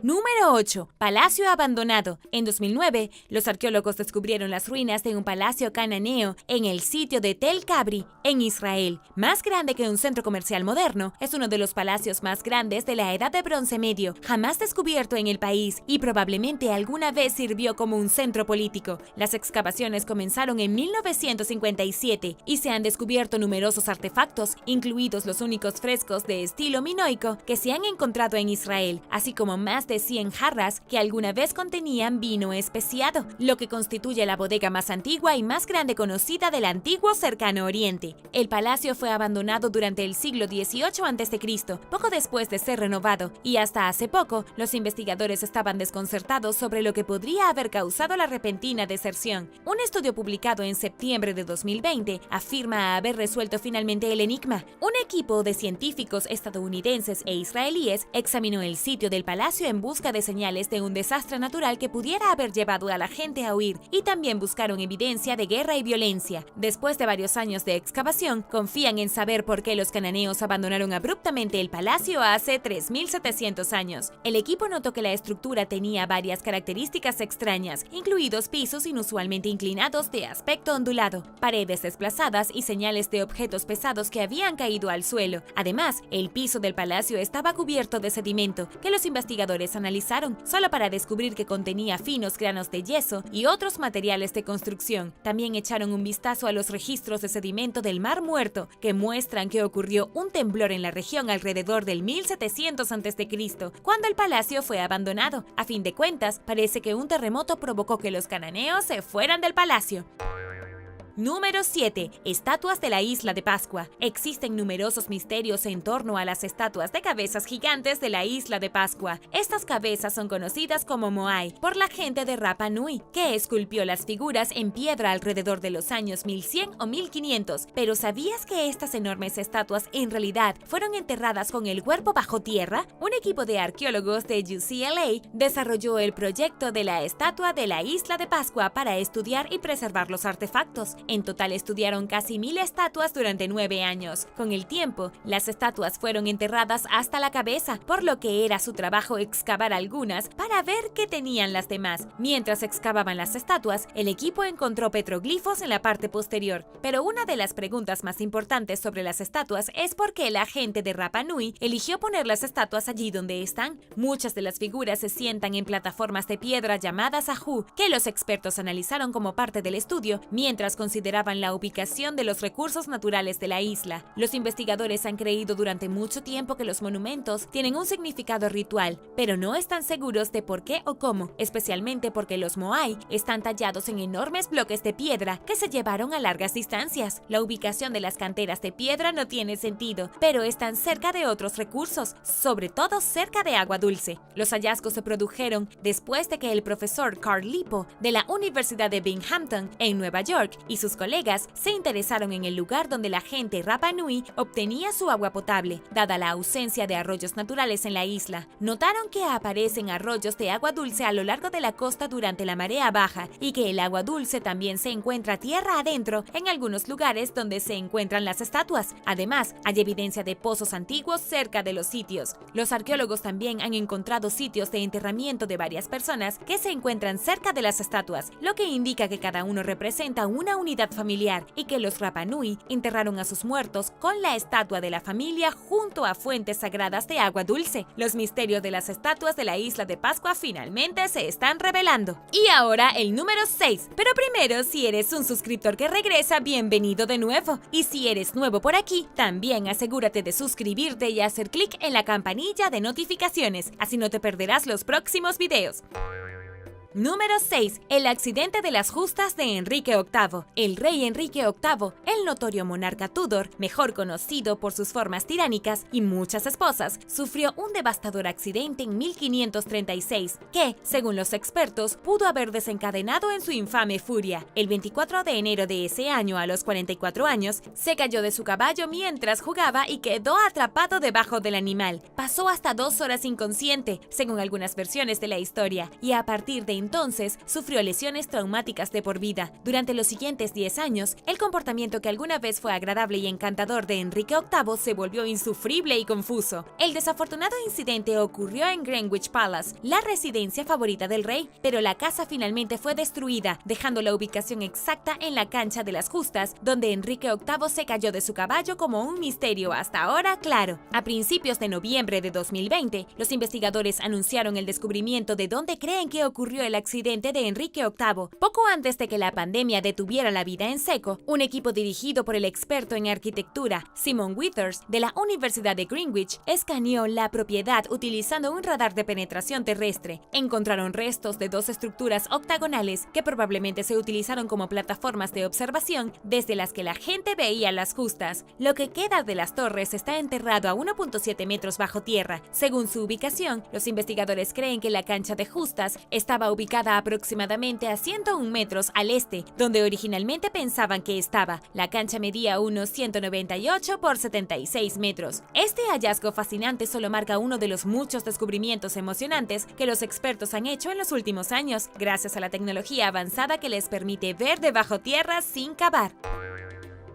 Número 8. Palacio abandonado. En 2009, los arqueólogos descubrieron las ruinas de un palacio cananeo en el sitio de Tel Kabri, en Israel. Más grande que un centro comercial moderno, es uno de los palacios más grandes de la Edad de Bronce Medio, jamás descubierto en el país y probablemente alguna vez sirvió como un centro político. Las excavaciones comenzaron en 1957 y se han descubierto numerosos artefactos, incluidos los únicos frescos de estilo minoico que se han encontrado en Israel, así como más de 100 jarras que alguna vez contenían vino especiado, lo que constituye la bodega más antigua y más grande conocida del antiguo Cercano Oriente. El palacio fue abandonado durante el siglo XVIII a.C., poco después de ser renovado, y hasta hace poco los investigadores estaban desconcertados sobre lo que podría haber causado la repentina deserción. Un estudio publicado en septiembre de 2020 afirma haber resuelto finalmente el enigma. Un equipo de científicos estadounidenses e israelíes examinó el sitio del palacio en busca de señales de un desastre natural que pudiera haber llevado a la gente a huir, y también buscaron evidencia de guerra y violencia. Después de varios años de excavación, confían en saber por qué los cananeos abandonaron abruptamente el palacio hace 3700 años. El equipo notó que la estructura tenía varias características extrañas, incluidos pisos inusualmente inclinados de aspecto ondulado, paredes desplazadas y señales de objetos pesados que habían caído al suelo. Además, el piso del palacio estaba cubierto de sedimento, que los investigadores analizaron, solo para descubrir que contenía finos granos de yeso y otros materiales de construcción. También echaron un vistazo a los registros de sedimento del Mar Muerto, que muestran que ocurrió un temblor en la región alrededor del 1700 a.C., cuando el palacio fue abandonado. A fin de cuentas, parece que un terremoto provocó que los cananeos se fueran del palacio. Número 7. Estatuas de la Isla de Pascua. Existen numerosos misterios en torno a las estatuas de cabezas gigantes de la Isla de Pascua. Estas cabezas son conocidas como Moai por la gente de Rapa Nui, que esculpió las figuras en piedra alrededor de los años 1100 o 1500. Pero ¿sabías que estas enormes estatuas en realidad fueron enterradas con el cuerpo bajo tierra? Un equipo de arqueólogos de UCLA desarrolló el proyecto de la estatua de la Isla de Pascua para estudiar y preservar los artefactos. En total estudiaron casi 1000 estatuas durante 9 años. Con el tiempo, las estatuas fueron enterradas hasta la cabeza, por lo que era su trabajo excavar algunas para ver qué tenían las demás. Mientras excavaban las estatuas, el equipo encontró petroglifos en la parte posterior. Pero una de las preguntas más importantes sobre las estatuas es por qué la gente de Rapa Nui eligió poner las estatuas allí donde están. Muchas de las figuras se sientan en plataformas de piedra llamadas ajú, que los expertos analizaron como parte del estudio, mientras consideraban la ubicación de los recursos naturales de la isla. Los investigadores han creído durante mucho tiempo que los monumentos tienen un significado ritual, pero no están seguros de por qué o cómo, especialmente porque los Moai están tallados en enormes bloques de piedra que se llevaron a largas distancias. La ubicación de las canteras de piedra no tiene sentido, pero están cerca de otros recursos, sobre todo cerca de agua dulce. Los hallazgos se produjeron después de que el profesor Carl Lippo de la Universidad de Binghamton en Nueva York y sus colegas se interesaron en el lugar donde la gente Rapa Nui obtenía su agua potable, dada la ausencia de arroyos naturales en la isla. Notaron que aparecen arroyos de agua dulce a lo largo de la costa durante la marea baja y que el agua dulce también se encuentra tierra adentro en algunos lugares donde se encuentran las estatuas. Además, hay evidencia de pozos antiguos cerca de los sitios. Los arqueólogos también han encontrado sitios de enterramiento de varias personas que se encuentran cerca de las estatuas, lo que indica que cada uno representa una unidad familiar y que los Rapa Nui enterraron a sus muertos con la estatua de la familia junto a fuentes sagradas de agua dulce. Los misterios de las estatuas de la Isla de Pascua finalmente se están revelando. Y ahora el número 6. Pero primero, si eres un suscriptor que regresa, bienvenido de nuevo. Y si eres nuevo por aquí, también asegúrate de suscribirte y hacer clic en la campanilla de notificaciones, así no te perderás los próximos videos. Número 6. El accidente de las justas de Enrique VIII. El rey Enrique VIII, el notorio monarca Tudor, mejor conocido por sus formas tiránicas y muchas esposas, sufrió un devastador accidente en 1536 que, según los expertos, pudo haber desencadenado en su infame furia. El 24 de enero de ese año, a los 44 años, se cayó de su caballo mientras jugaba y quedó atrapado debajo del animal. Pasó hasta 2 horas inconsciente, según algunas versiones de la historia, y a partir de entonces sufrió lesiones traumáticas de por vida. Durante los siguientes 10 años, el comportamiento que alguna vez fue agradable y encantador de Enrique VIII se volvió insufrible y confuso. El desafortunado incidente ocurrió en Greenwich Palace, la residencia favorita del rey, pero la casa finalmente fue destruida, dejando la ubicación exacta en la cancha de las justas, donde Enrique VIII se cayó de su caballo como un misterio hasta ahora claro. A principios de noviembre de 2020, los investigadores anunciaron el descubrimiento de dónde creen que ocurrió el accidente de Enrique VIII. Poco antes de que la pandemia detuviera la vida en seco, un equipo dirigido por el experto en arquitectura Simon Withers de la Universidad de Greenwich escaneó la propiedad utilizando un radar de penetración terrestre. Encontraron restos de dos estructuras octagonales que probablemente se utilizaron como plataformas de observación desde las que la gente veía las justas. Lo que queda de las torres está enterrado a 1.7 metros bajo tierra. Según su ubicación, los investigadores creen que la cancha de justas estaba ubicada aproximadamente a 101 metros al este, donde originalmente pensaban que estaba. La cancha medía unos 198 por 76 metros. Este hallazgo fascinante solo marca uno de los muchos descubrimientos emocionantes que los expertos han hecho en los últimos años, gracias a la tecnología avanzada que les permite ver debajo tierra sin cavar.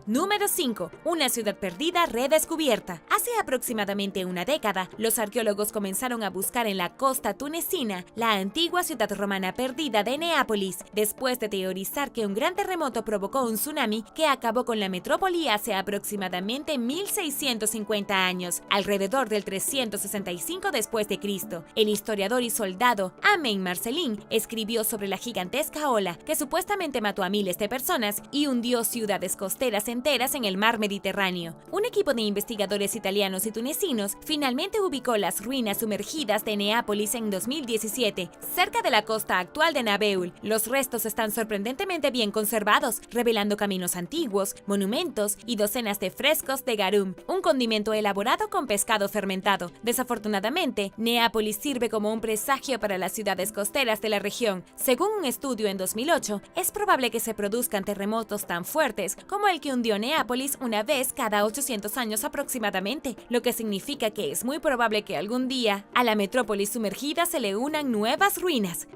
Número 5. Una ciudad perdida redescubierta. Hace aproximadamente una década, los arqueólogos comenzaron a buscar en la costa tunecina la antigua ciudad romana perdida de Neápolis, después de teorizar que un gran terremoto provocó un tsunami que acabó con la metrópoli hace aproximadamente 1650 años, alrededor del 365 después de Cristo. El historiador y soldado Amen Marcelin escribió sobre la gigantesca ola que supuestamente mató a miles de personas y hundió ciudades costeras enteras en el mar Mediterráneo. Un equipo de investigadores italianos y tunecinos finalmente ubicó las ruinas sumergidas de Neápolis en 2017, cerca de la costa actual de Nabeul. Los restos están sorprendentemente bien conservados, revelando caminos antiguos, monumentos y docenas de frescos de garum, un condimento elaborado con pescado fermentado. Desafortunadamente, Neápolis sirve como un presagio para las ciudades costeras de la región. Según un estudio en 2008, es probable que se produzcan terremotos tan fuertes como el que hundió Neápolis una vez cada 800 años aproximadamente, lo que significa que es muy probable que algún día a la metrópolis sumergida se le unan nuevas ruinas.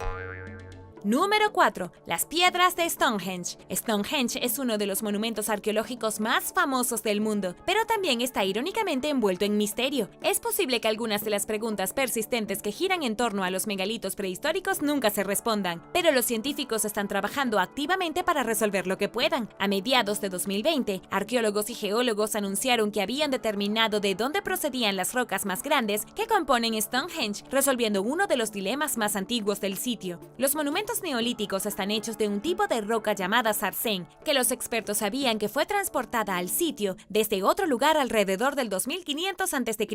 Número 4. Las piedras de Stonehenge. Stonehenge es uno de los monumentos arqueológicos más famosos del mundo, pero también está irónicamente envuelto en misterio. Es posible que algunas de las preguntas persistentes que giran en torno a los megalitos prehistóricos nunca se respondan, pero los científicos están trabajando activamente para resolver lo que puedan. A mediados de 2020, arqueólogos y geólogos anunciaron que habían determinado de dónde procedían las rocas más grandes que componen Stonehenge, resolviendo uno de los dilemas más antiguos del sitio. Los monumentos neolíticos están hechos de un tipo de roca llamada sarsen, que los expertos sabían que fue transportada al sitio desde otro lugar alrededor del 2500 a.C.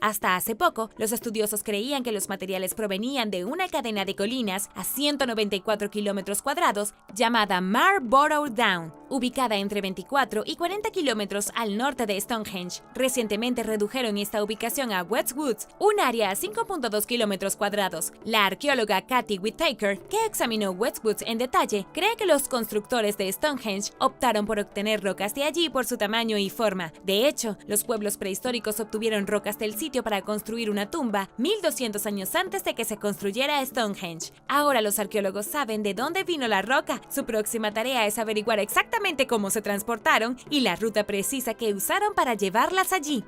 Hasta hace poco, los estudiosos creían que los materiales provenían de una cadena de colinas a 194 kilómetros cuadrados llamada Marlborough Down, ubicada entre 24 y 40 kilómetros al norte de Stonehenge. Recientemente redujeron esta ubicación a West Woods, un área a 5.2 kilómetros cuadrados. La arqueóloga Kathy Whittaker, que examinó West Woods en detalle, cree que los constructores de Stonehenge optaron por obtener rocas de allí por su tamaño y forma. De hecho, los pueblos prehistóricos obtuvieron rocas del sitio para construir una tumba 1200 años antes de que se construyera Stonehenge. Ahora los arqueólogos saben de dónde vino la roca. Su próxima tarea es averiguar exactamente cómo se transportaron y la ruta precisa que usaron para llevarlas allí.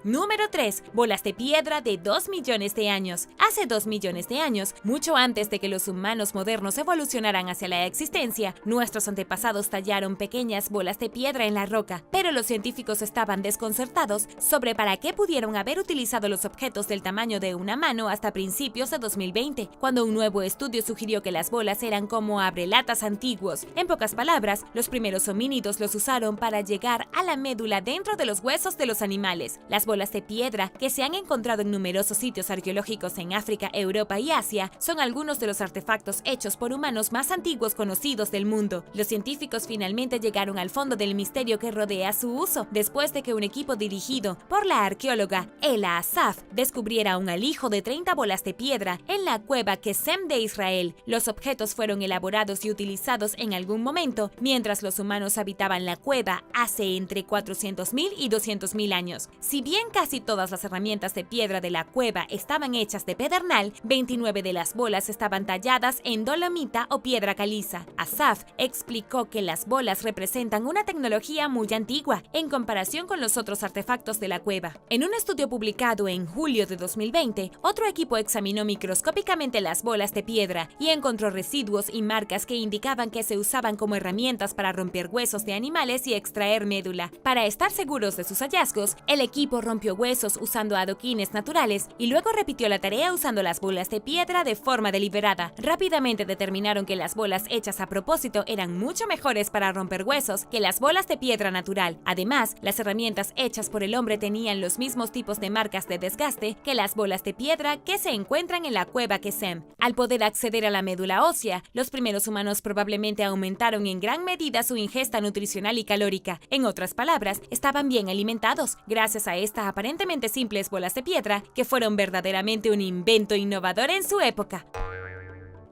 Número 3. Bolas de piedra de 2 millones de años. Hace 2 millones de años, mucho antes de que los humanos modernos evolucionaran hacia la existencia, nuestros antepasados tallaron pequeñas bolas de piedra en la roca, pero los científicos estaban desconcertados sobre para qué pudieron haber utilizado los objetos del tamaño de una mano hasta principios de 2020, cuando un nuevo estudio sugirió que las bolas eran como abrelatas antiguos. En pocas palabras, los primeros homínidos los usaron para llegar a la médula dentro de los huesos de los animales. Las bolas de piedra, que se han encontrado en numerosos sitios arqueológicos en África, Europa y Asia, son algunos de los artefactos hechos por humanos más antiguos conocidos del mundo. Los científicos finalmente llegaron al fondo del misterio que rodea su uso, después de que un equipo dirigido por la arqueóloga Ela Asaf descubriera un alijo de 30 bolas de piedra en la cueva Kesem de Israel. Los objetos fueron elaborados y utilizados en algún momento mientras los humanos habitaban la cueva hace entre 400.000 y 200.000 años. Si bien bien casi todas las herramientas de piedra de la cueva estaban hechas de pedernal, 29 de las bolas estaban talladas en dolomita o piedra caliza. Asaf explicó que las bolas representan una tecnología muy antigua en comparación con los otros artefactos de la cueva. En un estudio publicado en julio de 2020, otro equipo examinó microscópicamente las bolas de piedra y encontró residuos y marcas que indicaban que se usaban como herramientas para romper huesos de animales y extraer médula. Para estar seguros de sus hallazgos, el equipo rompió huesos usando adoquines naturales y luego repitió la tarea usando las bolas de piedra de forma deliberada. Rápidamente determinaron que las bolas hechas a propósito eran mucho mejores para romper huesos que las bolas de piedra natural. Además, las herramientas hechas por el hombre tenían los mismos tipos de marcas de desgaste que las bolas de piedra que se encuentran en la cueva Kesem. Al poder acceder a la médula ósea, los primeros humanos probablemente aumentaron en gran medida su ingesta nutricional y calórica. En otras palabras, estaban bien alimentados gracias a estas aparentemente simples bolas de piedra que fueron verdaderamente un invento innovador en su época.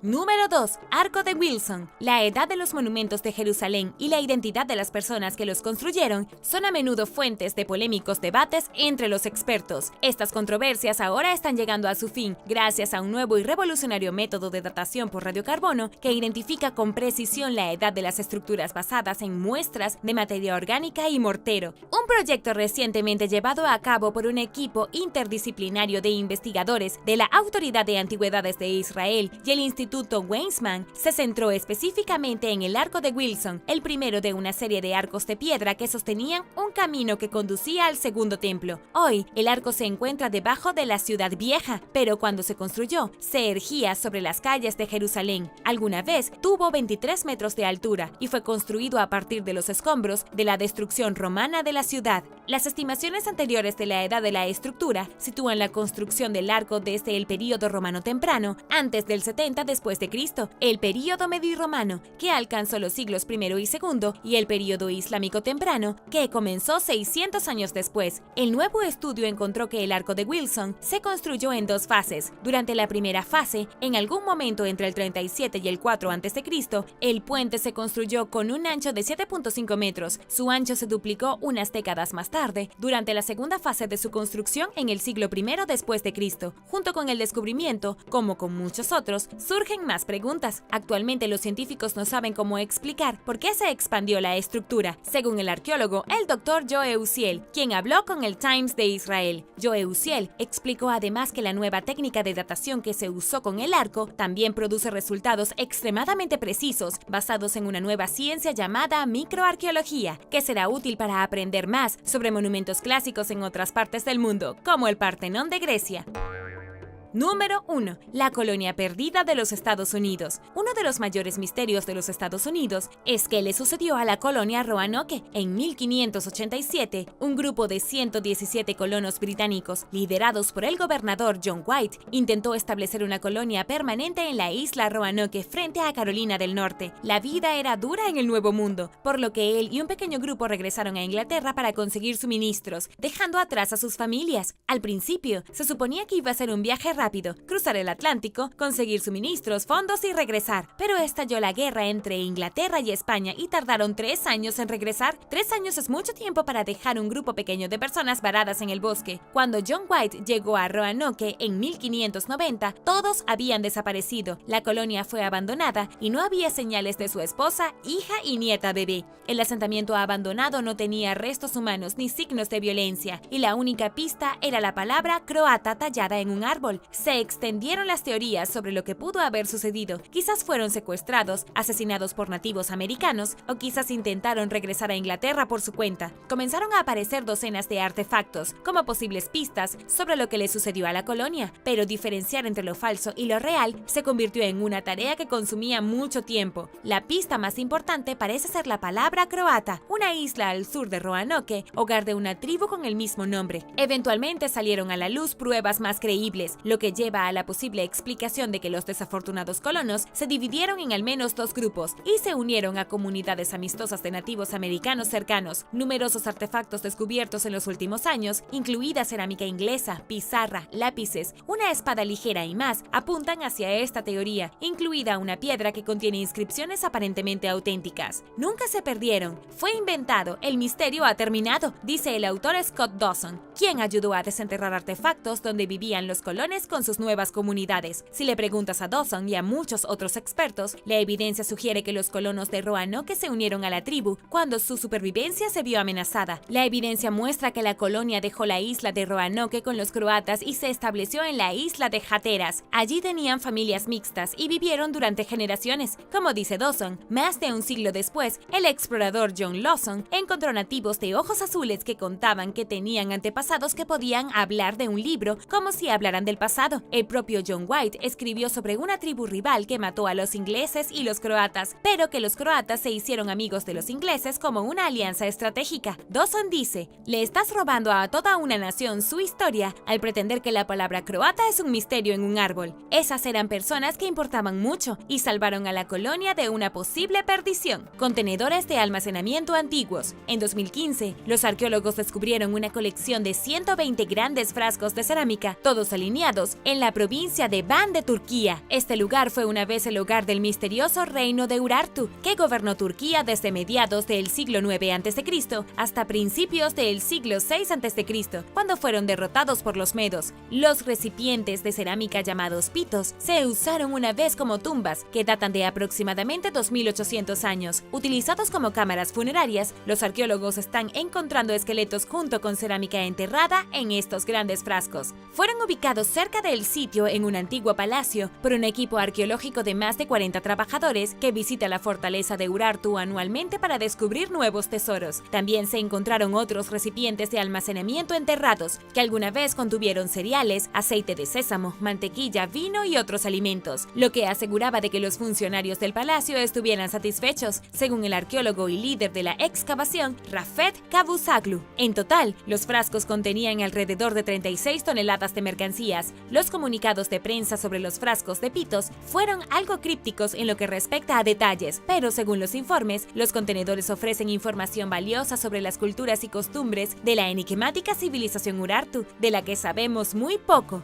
Número 2. Arco de Wilson. La edad de los monumentos de Jerusalén y la identidad de las personas que los construyeron son a menudo fuentes de polémicos debates entre los expertos. Estas controversias ahora están llegando a su fin gracias a un nuevo y revolucionario método de datación por radiocarbono que identifica con precisión la edad de las estructuras basadas en muestras de materia orgánica y mortero. Un proyecto recientemente llevado a cabo por un equipo interdisciplinario de investigadores de la Autoridad de Antigüedades de Israel y el Instituto Weizmann se centró específicamente en el Arco de Wilson, el primero de una serie de arcos de piedra que sostenían un camino que conducía al segundo templo. Hoy, el arco se encuentra debajo de la ciudad vieja, pero cuando se construyó, se erguía sobre las calles de Jerusalén. Alguna vez tuvo 23 metros de altura y fue construido a partir de los escombros de la destrucción romana de la ciudad. Las estimaciones anteriores de la edad de la estructura sitúan la construcción del arco desde el período romano temprano, antes del 70 después de Cristo, el período medirromano, que alcanzó los siglos I y II, y el período islámico temprano, que comenzó 600 años después. El nuevo estudio encontró que el Arco de Wilson se construyó en dos fases. Durante la primera fase, en algún momento entre el 37 y el 4 a.C., el puente se construyó con un ancho de 7.5 metros. Su ancho se duplicó unas décadas más tarde, durante la segunda fase de su construcción en el siglo I después de Cristo. Junto con el descubrimiento, como con muchos otros, surgen más preguntas. Actualmente los científicos no saben cómo explicar por qué se expandió la estructura, según el arqueólogo, el Dr. Joe Uziel, quien habló con el Times de Israel. Joe Uziel explicó además que la nueva técnica de datación que se usó con el arco también produce resultados extremadamente precisos, basados en una nueva ciencia llamada microarqueología, que será útil para aprender más sobre monumentos clásicos en otras partes del mundo, como el Partenón de Grecia. Número 1. La colonia perdida de los Estados Unidos. Uno de los mayores misterios de los Estados Unidos es qué le sucedió a la colonia Roanoke. En 1587, un grupo de 117 colonos británicos, liderados por el gobernador John White, intentó establecer una colonia permanente en la isla Roanoke frente a Carolina del Norte. La vida era dura en el Nuevo Mundo, por lo que él y un pequeño grupo regresaron a Inglaterra para conseguir suministros, dejando atrás a sus familias. Al principio, se suponía que iba a ser un viaje rápido, cruzar el Atlántico, conseguir suministros, fondos y regresar. Pero estalló la guerra entre Inglaterra y España y tardaron 3 años en regresar. 3 años es mucho tiempo para dejar un grupo pequeño de personas varadas en el bosque. Cuando John White llegó a Roanoke en 1590, todos habían desaparecido. La colonia fue abandonada y no había señales de su esposa, hija y nieta bebé. El asentamiento abandonado no tenía restos humanos ni signos de violencia, y la única pista era la palabra croata tallada en un árbol. Se extendieron las teorías sobre lo que pudo haber sucedido. Quizás fueron secuestrados, asesinados por nativos americanos, o quizás intentaron regresar a Inglaterra por su cuenta. Comenzaron a aparecer docenas de artefactos como posibles pistas sobre lo que le sucedió a la colonia, pero diferenciar entre lo falso y lo real se convirtió en una tarea que consumía mucho tiempo. La pista más importante parece ser la palabra croata, una isla al sur de Roanoke, hogar de una tribu con el mismo nombre. Eventualmente salieron a la luz pruebas más creíbles, lo que lleva a la posible explicación de que los desafortunados colonos se dividieron en al menos dos grupos y se unieron a comunidades amistosas de nativos americanos cercanos. Numerosos artefactos descubiertos en los últimos años, incluida cerámica inglesa, pizarra, lápices, una espada ligera y más, apuntan hacia esta teoría, incluida una piedra que contiene inscripciones aparentemente auténticas. Nunca se perdieron. Fue inventado. El misterio ha terminado, dice el autor Scott Dawson, quien ayudó a desenterrar artefactos donde vivían los colonos con sus nuevas comunidades. Si le preguntas a Dawson y a muchos otros expertos, la evidencia sugiere que los colonos de Roanoke se unieron a la tribu cuando su supervivencia se vio amenazada. La evidencia muestra que la colonia dejó la isla de Roanoke con los croatas y se estableció en la isla de Hatteras. Allí tenían familias mixtas y vivieron durante generaciones. Como dice Dawson, más de un siglo después, el explorador John Lawson encontró nativos de ojos azules que contaban que tenían antepasados que podían hablar de un libro como si hablaran del pasado. El propio John White escribió sobre una tribu rival que mató a los ingleses y los croatas, pero que los croatas se hicieron amigos de los ingleses como una alianza estratégica. Dawson dice, le estás robando a toda una nación su historia al pretender que la palabra croata es un misterio en un árbol. Esas eran personas que importaban mucho y salvaron a la colonia de una posible perdición. Contenedores de almacenamiento antiguos. En 2015, los arqueólogos descubrieron una colección de 120 grandes frascos de cerámica, todos alineados, en la provincia de Van de Turquía. Este lugar fue una vez el hogar del misterioso reino de Urartu, que gobernó Turquía desde mediados del siglo IX a.C. hasta principios del siglo VI a.C., cuando fueron derrotados por los medos. Los recipientes de cerámica llamados pitos se usaron una vez como tumbas, que datan de aproximadamente 2800 años. Utilizados como cámaras funerarias, los arqueólogos están encontrando esqueletos junto con cerámica enterrada en estos grandes frascos. Fueron ubicados cerca del sitio en un antiguo palacio por un equipo arqueológico de más de 40 trabajadores que visita la fortaleza de Urartu anualmente para descubrir nuevos tesoros. También se encontraron otros recipientes de almacenamiento enterrados que alguna vez contuvieron cereales, aceite de sésamo, mantequilla, vino y otros alimentos, lo que aseguraba de que los funcionarios del palacio estuvieran satisfechos, según el arqueólogo y líder de la excavación, Rafet Kabusaglu. En total, los frascos contenían alrededor de 36 toneladas de mercancías. Los comunicados de prensa sobre los frascos de pitos fueron algo crípticos en lo que respecta a detalles, pero según los informes, los contenedores ofrecen información valiosa sobre las culturas y costumbres de la enigmática civilización Urartu, de la que sabemos muy poco.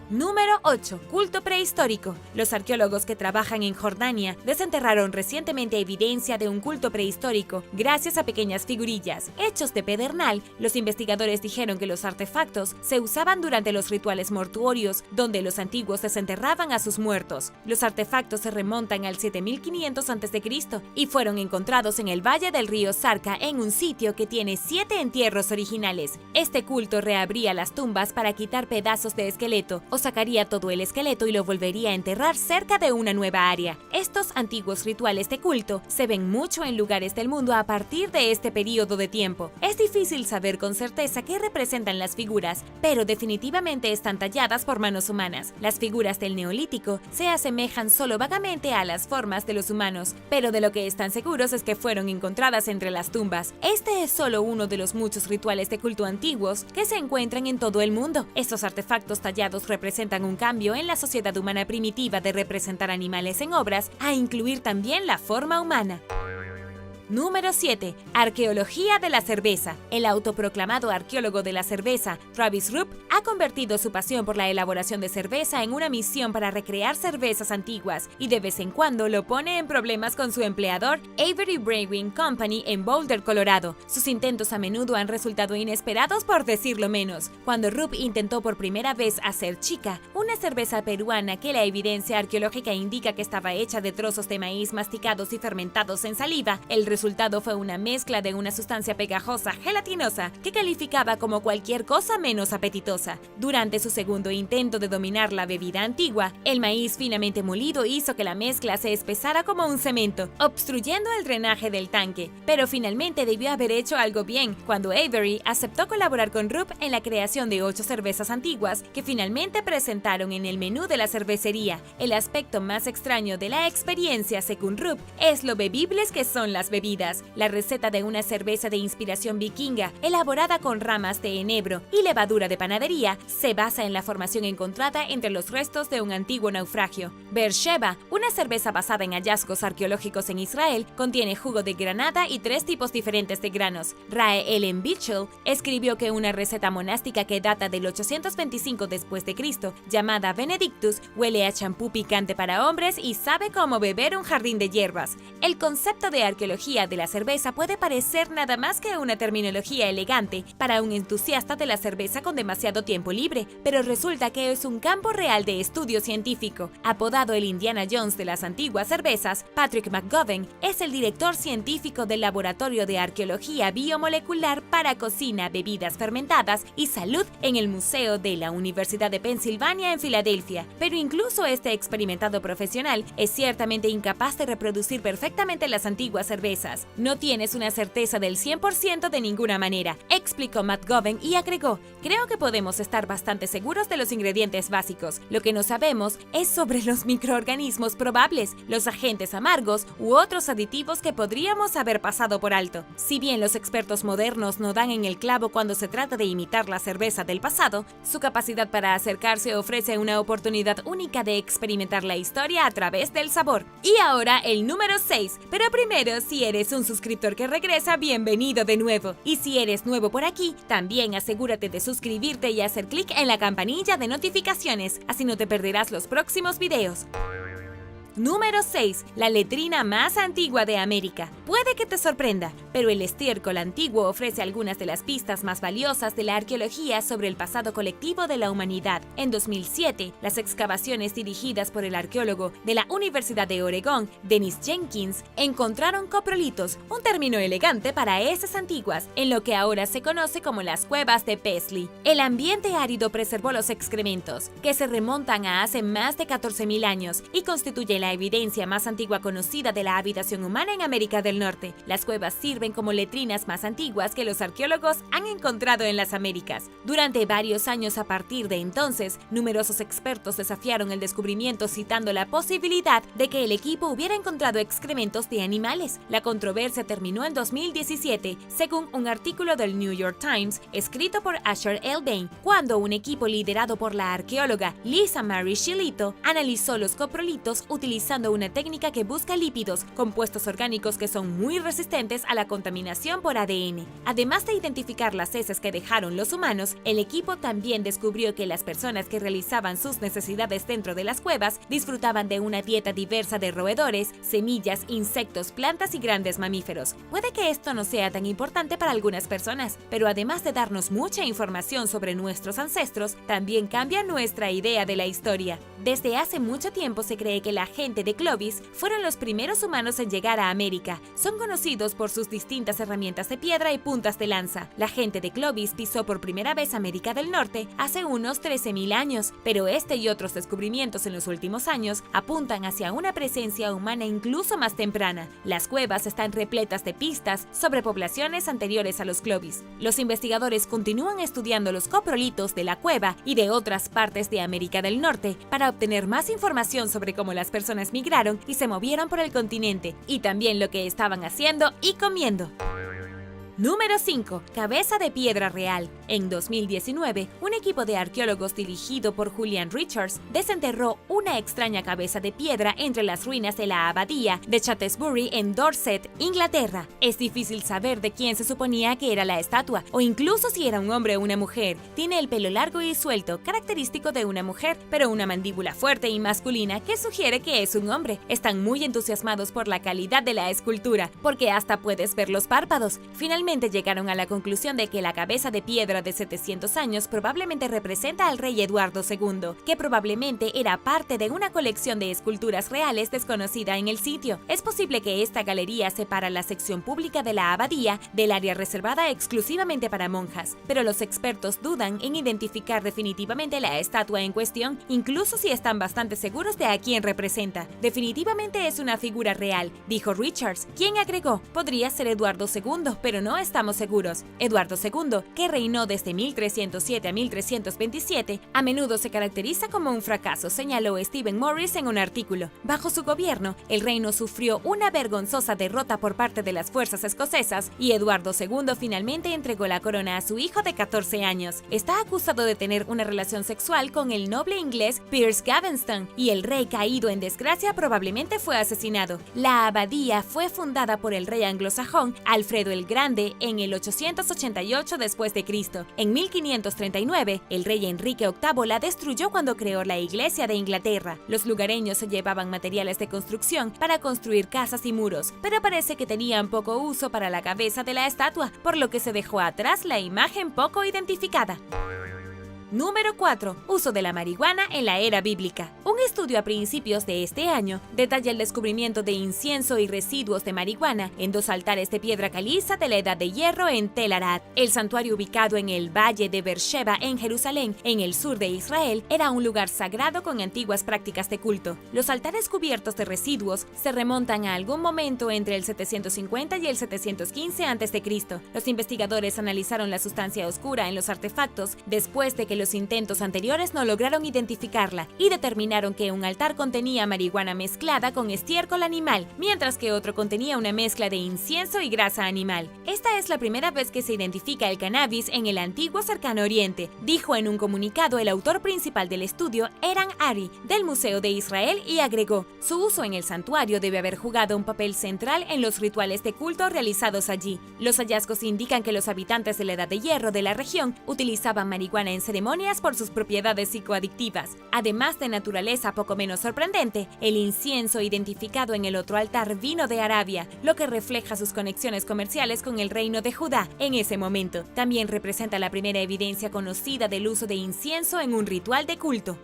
Número 8. Culto prehistórico. Los arqueólogos que trabajan en Jordania desenterraron recientemente evidencia de un culto prehistórico gracias a pequeñas figurillas. Hechos de pedernal, los investigadores dijeron que los artefactos se usaban durante los rituales mortuorios, donde los antiguos desenterraban a sus muertos. Los artefactos se remontan al 7500 a.C. y fueron encontrados en el valle del río Sarka en un sitio que tiene 7 entierros originales. Este culto reabría las tumbas para quitar pedazos de esqueleto, o sacaría todo el esqueleto y lo volvería a enterrar cerca de una nueva área. Estos antiguos rituales de culto se ven mucho en lugares del mundo a partir de este periodo de tiempo. Es difícil saber con certeza qué representan las figuras, pero definitivamente están talladas por manos humanas. Las figuras del Neolítico se asemejan solo vagamente a las formas de los humanos, pero de lo que están seguros es que fueron encontradas entre las tumbas. Este es solo uno de los muchos rituales de culto antiguos que se encuentran en todo el mundo. Estos artefactos tallados representan un cambio en la sociedad humana primitiva de representar animales en obras a incluir también la forma humana. Número 7. Arqueología de la cerveza. El autoproclamado arqueólogo de la cerveza, Travis Rupp, ha convertido su pasión por la elaboración de cerveza en una misión para recrear cervezas antiguas y de vez en cuando lo pone en problemas con su empleador, Avery Brewing Company, en Boulder, Colorado. Sus intentos a menudo han resultado inesperados, por decirlo menos. Cuando Rupp intentó por primera vez hacer chica, una cerveza peruana que la evidencia arqueológica indica que estaba hecha de trozos de maíz masticados y fermentados en saliva, el resultado fue una mezcla de una sustancia pegajosa, gelatinosa, que calificaba como cualquier cosa menos apetitosa. Durante su segundo intento de dominar la bebida antigua, el maíz finamente molido hizo que la mezcla se espesara como un cemento, obstruyendo el drenaje del tanque. Pero finalmente debió haber hecho algo bien, cuando Avery aceptó colaborar con Rupp en la creación de 8 cervezas antiguas que finalmente presentaron en el menú de la cervecería. El aspecto más extraño de la experiencia, según Rupp, es lo bebibles que son las bebidas. bebidas. La receta de una cerveza de inspiración vikinga, elaborada con ramas de enebro y levadura de panadería, se basa en la formación encontrada entre los restos de un antiguo naufragio. Beersheba, una cerveza basada en hallazgos arqueológicos en Israel, contiene jugo de granada y 3 tipos diferentes de granos. Rae Ellen Bichel escribió que una receta monástica que data del 825 después de Cristo, llamada Benedictus, huele a champú picante para hombres y sabe cómo beber un jardín de hierbas. El concepto de arqueología de la cerveza puede parecer nada más que una terminología elegante para un entusiasta de la cerveza con demasiado tiempo libre, pero resulta que es un campo real de estudio científico. Apodado el Indiana Jones de las antiguas cervezas, Patrick McGovern es el director científico del Laboratorio de Arqueología Biomolecular para Cocina, Bebidas Fermentadas y Salud en el Museo de la Universidad de Pensilvania en Filadelfia. Pero incluso este experimentado profesional es ciertamente incapaz de reproducir perfectamente las antiguas cervezas. No tienes una certeza del 100% de ninguna manera, explicó McGovern y agregó: creo que podemos estar bastante seguros de los ingredientes básicos. Lo que no sabemos es sobre los microorganismos probables, los agentes amargos u otros aditivos que podríamos haber pasado por alto. Si bien los expertos modernos no dan en el clavo cuando se trata de imitar la cerveza del pasado, su capacidad para acercarse ofrece una oportunidad única de experimentar la historia a través del sabor. Y ahora el número 6, pero primero, si eres un suscriptor que regresa, bienvenido de nuevo. Y si eres nuevo por aquí, también asegúrate de suscribirte y hacer clic en la campanilla de notificaciones, así no te perderás los próximos videos. Número 6. La letrina más antigua de América. Puede que te sorprenda, pero el estiércol antiguo ofrece algunas de las pistas más valiosas de la arqueología sobre el pasado colectivo de la humanidad. En 2007, las excavaciones dirigidas por el arqueólogo de la Universidad de Oregón, Dennis Jenkins, encontraron coprolitos, un término elegante para heces antiguas, en lo que ahora se conoce como las cuevas de Paisley. El ambiente árido preservó los excrementos, que se remontan a hace más de 14.000 años y constituyen la evidencia más antigua conocida de la habitación humana en América del Norte. Las cuevas sirven como letrinas más antiguas que los arqueólogos han encontrado en las Américas. Durante varios años a partir de entonces, numerosos expertos desafiaron el descubrimiento citando la posibilidad de que el equipo hubiera encontrado excrementos de animales. La controversia terminó en 2017, según un artículo del New York Times escrito por Asher L. Bain, cuando un equipo liderado por la arqueóloga Lisa Mary Shillito analizó los coprolitos utilizando una técnica que busca lípidos, compuestos orgánicos que son muy resistentes a la contaminación por ADN. Además de identificar las heces que dejaron los humanos, el equipo también descubrió que las personas que realizaban sus necesidades dentro de las cuevas disfrutaban de una dieta diversa de roedores, semillas, insectos, plantas y grandes mamíferos. Puede que esto no sea tan importante para algunas personas, pero además de darnos mucha información sobre nuestros ancestros, también cambia nuestra idea de la historia. Desde hace mucho tiempo se cree que la gente de Clovis fueron los primeros humanos en llegar a América. Son conocidos por sus distintas herramientas de piedra y puntas de lanza. La gente de Clovis pisó por primera vez América del Norte hace unos 13.000 años, pero este y otros descubrimientos en los últimos años apuntan hacia una presencia humana incluso más temprana. Las cuevas están repletas de pistas sobre poblaciones anteriores a los Clovis. Los investigadores continúan estudiando los coprolitos de la cueva y de otras partes de América del Norte para obtener más información sobre cómo las personas migraron y se movieron por el continente, y también lo que estaban haciendo y comiendo. Número 5. Cabeza de piedra real. En 2019, un equipo de arqueólogos dirigido por Julian Richards desenterró una extraña cabeza de piedra entre las ruinas de la abadía de Shaftesbury en Dorset, Inglaterra. Es difícil saber de quién se suponía que era la estatua, o incluso si era un hombre o una mujer. Tiene el pelo largo y suelto, característico de una mujer, pero una mandíbula fuerte y masculina que sugiere que es un hombre. Están muy entusiasmados por la calidad de la escultura, porque hasta puedes ver los párpados. Finalmente llegaron a la conclusión de que la cabeza de piedra de 700 años probablemente representa al rey Eduardo II, que probablemente era parte de una colección de esculturas reales desconocida en el sitio. Es posible que esta galería separa la sección pública de la abadía del área reservada exclusivamente para monjas, pero los expertos dudan en identificar definitivamente la estatua en cuestión, incluso si están bastante seguros de a quién representa. Definitivamente es una figura real, dijo Richards, quien agregó: podría ser Eduardo II, pero no no estamos seguros. Eduardo II, que reinó desde 1307 a 1327, a menudo se caracteriza como un fracaso, señaló Stephen Morris en un artículo. Bajo su gobierno, el reino sufrió una vergonzosa derrota por parte de las fuerzas escocesas y Eduardo II finalmente entregó la corona a su hijo de 14 años. Está acusado de tener una relación sexual con el noble inglés Piers Gaveston y el rey caído en desgracia probablemente fue asesinado. La abadía fue fundada por el rey anglosajón Alfredo el Grande en el 888 después de Cristo. En 1539, el rey Enrique VIII la destruyó cuando creó la Iglesia de Inglaterra. Los lugareños se llevaban materiales de construcción para construir casas y muros, pero parece que tenían poco uso para la cabeza de la estatua, por lo que se dejó atrás la imagen poco identificada. Número 4. Uso de la marihuana en la era bíblica. Un estudio a principios de este año detalla el descubrimiento de incienso y residuos de marihuana en 2 altares de piedra caliza de la Edad de Hierro en Tel Arad. El santuario ubicado en el Valle de Beersheba en Jerusalén, en el sur de Israel, era un lugar sagrado con antiguas prácticas de culto. Los altares cubiertos de residuos se remontan a algún momento entre el 750 y el 715 a.C. Los investigadores analizaron la sustancia oscura en los artefactos después de que los intentos anteriores no lograron identificarla y determinaron que un altar contenía marihuana mezclada con estiércol animal, mientras que otro contenía una mezcla de incienso y grasa animal. Esta es la primera vez que se identifica el cannabis en el antiguo Cercano Oriente, dijo en un comunicado el autor principal del estudio, Eran Ari, del Museo de Israel, y agregó: su uso en el santuario debe haber jugado un papel central en los rituales de culto realizados allí. Los hallazgos indican que los habitantes de la Edad de Hierro de la región utilizaban marihuana en ceremonias por sus propiedades psicoadictivas. Además de naturaleza poco menos sorprendente, el incienso identificado en el otro altar vino de Arabia, lo que refleja sus conexiones comerciales con el reino de Judá en ese momento. También representa la primera evidencia conocida del uso de incienso en un ritual de culto.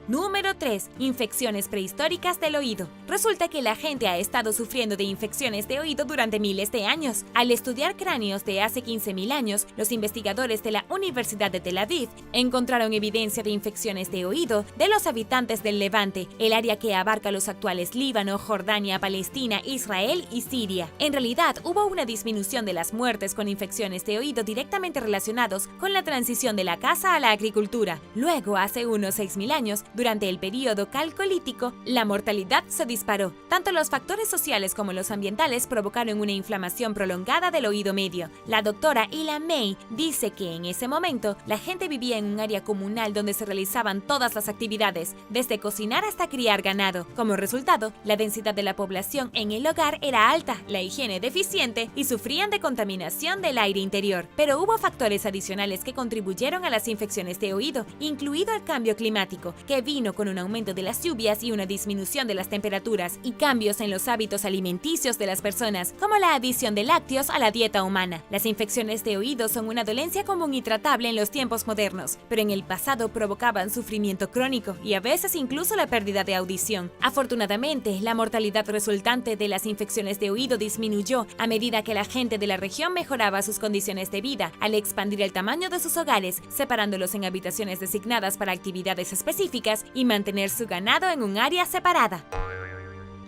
Número 3. Infecciones prehistóricas del oído. Resulta que la gente ha estado sufriendo de infecciones de oído durante miles de años. Al estudiar cráneos de hace 15.000 años, los investigadores de la Universidad de Tel Aviv encontraron evidencia de infecciones de oído de los habitantes del Levante, el área que abarca los actuales Líbano, Jordania, Palestina, Israel y Siria. En realidad, hubo una disminución de las muertes con infecciones de oído directamente relacionados con la transición de la caza a la agricultura. Luego, hace unos 6.000 años, durante el período calcolítico, la mortalidad se disparó. Tanto los factores sociales como los ambientales provocaron una inflamación prolongada del oído medio. La doctora Ila May dice que en ese momento la gente vivía en un área comunal donde se realizaban todas las actividades, desde cocinar hasta criar ganado. Como resultado, la densidad de la población en el hogar era alta, la higiene deficiente y sufrían de contaminación del aire interior. Pero hubo factores adicionales que contribuyeron a las infecciones de oído, incluido el cambio climático, que vino con un aumento de las lluvias y una disminución de las temperaturas, y cambios en los hábitos alimenticios de las personas, como la adición de lácteos a la dieta humana. Las infecciones de oído son una dolencia común y tratable en los tiempos modernos, pero en el pasado provocaban sufrimiento crónico y a veces incluso la pérdida de audición. Afortunadamente, la mortalidad resultante de las infecciones de oído disminuyó a medida que la gente de la región mejoraba sus condiciones de vida al expandir el tamaño de sus hogares, separándolos en habitaciones designadas para actividades específicas y mantener su ganado en un área separada.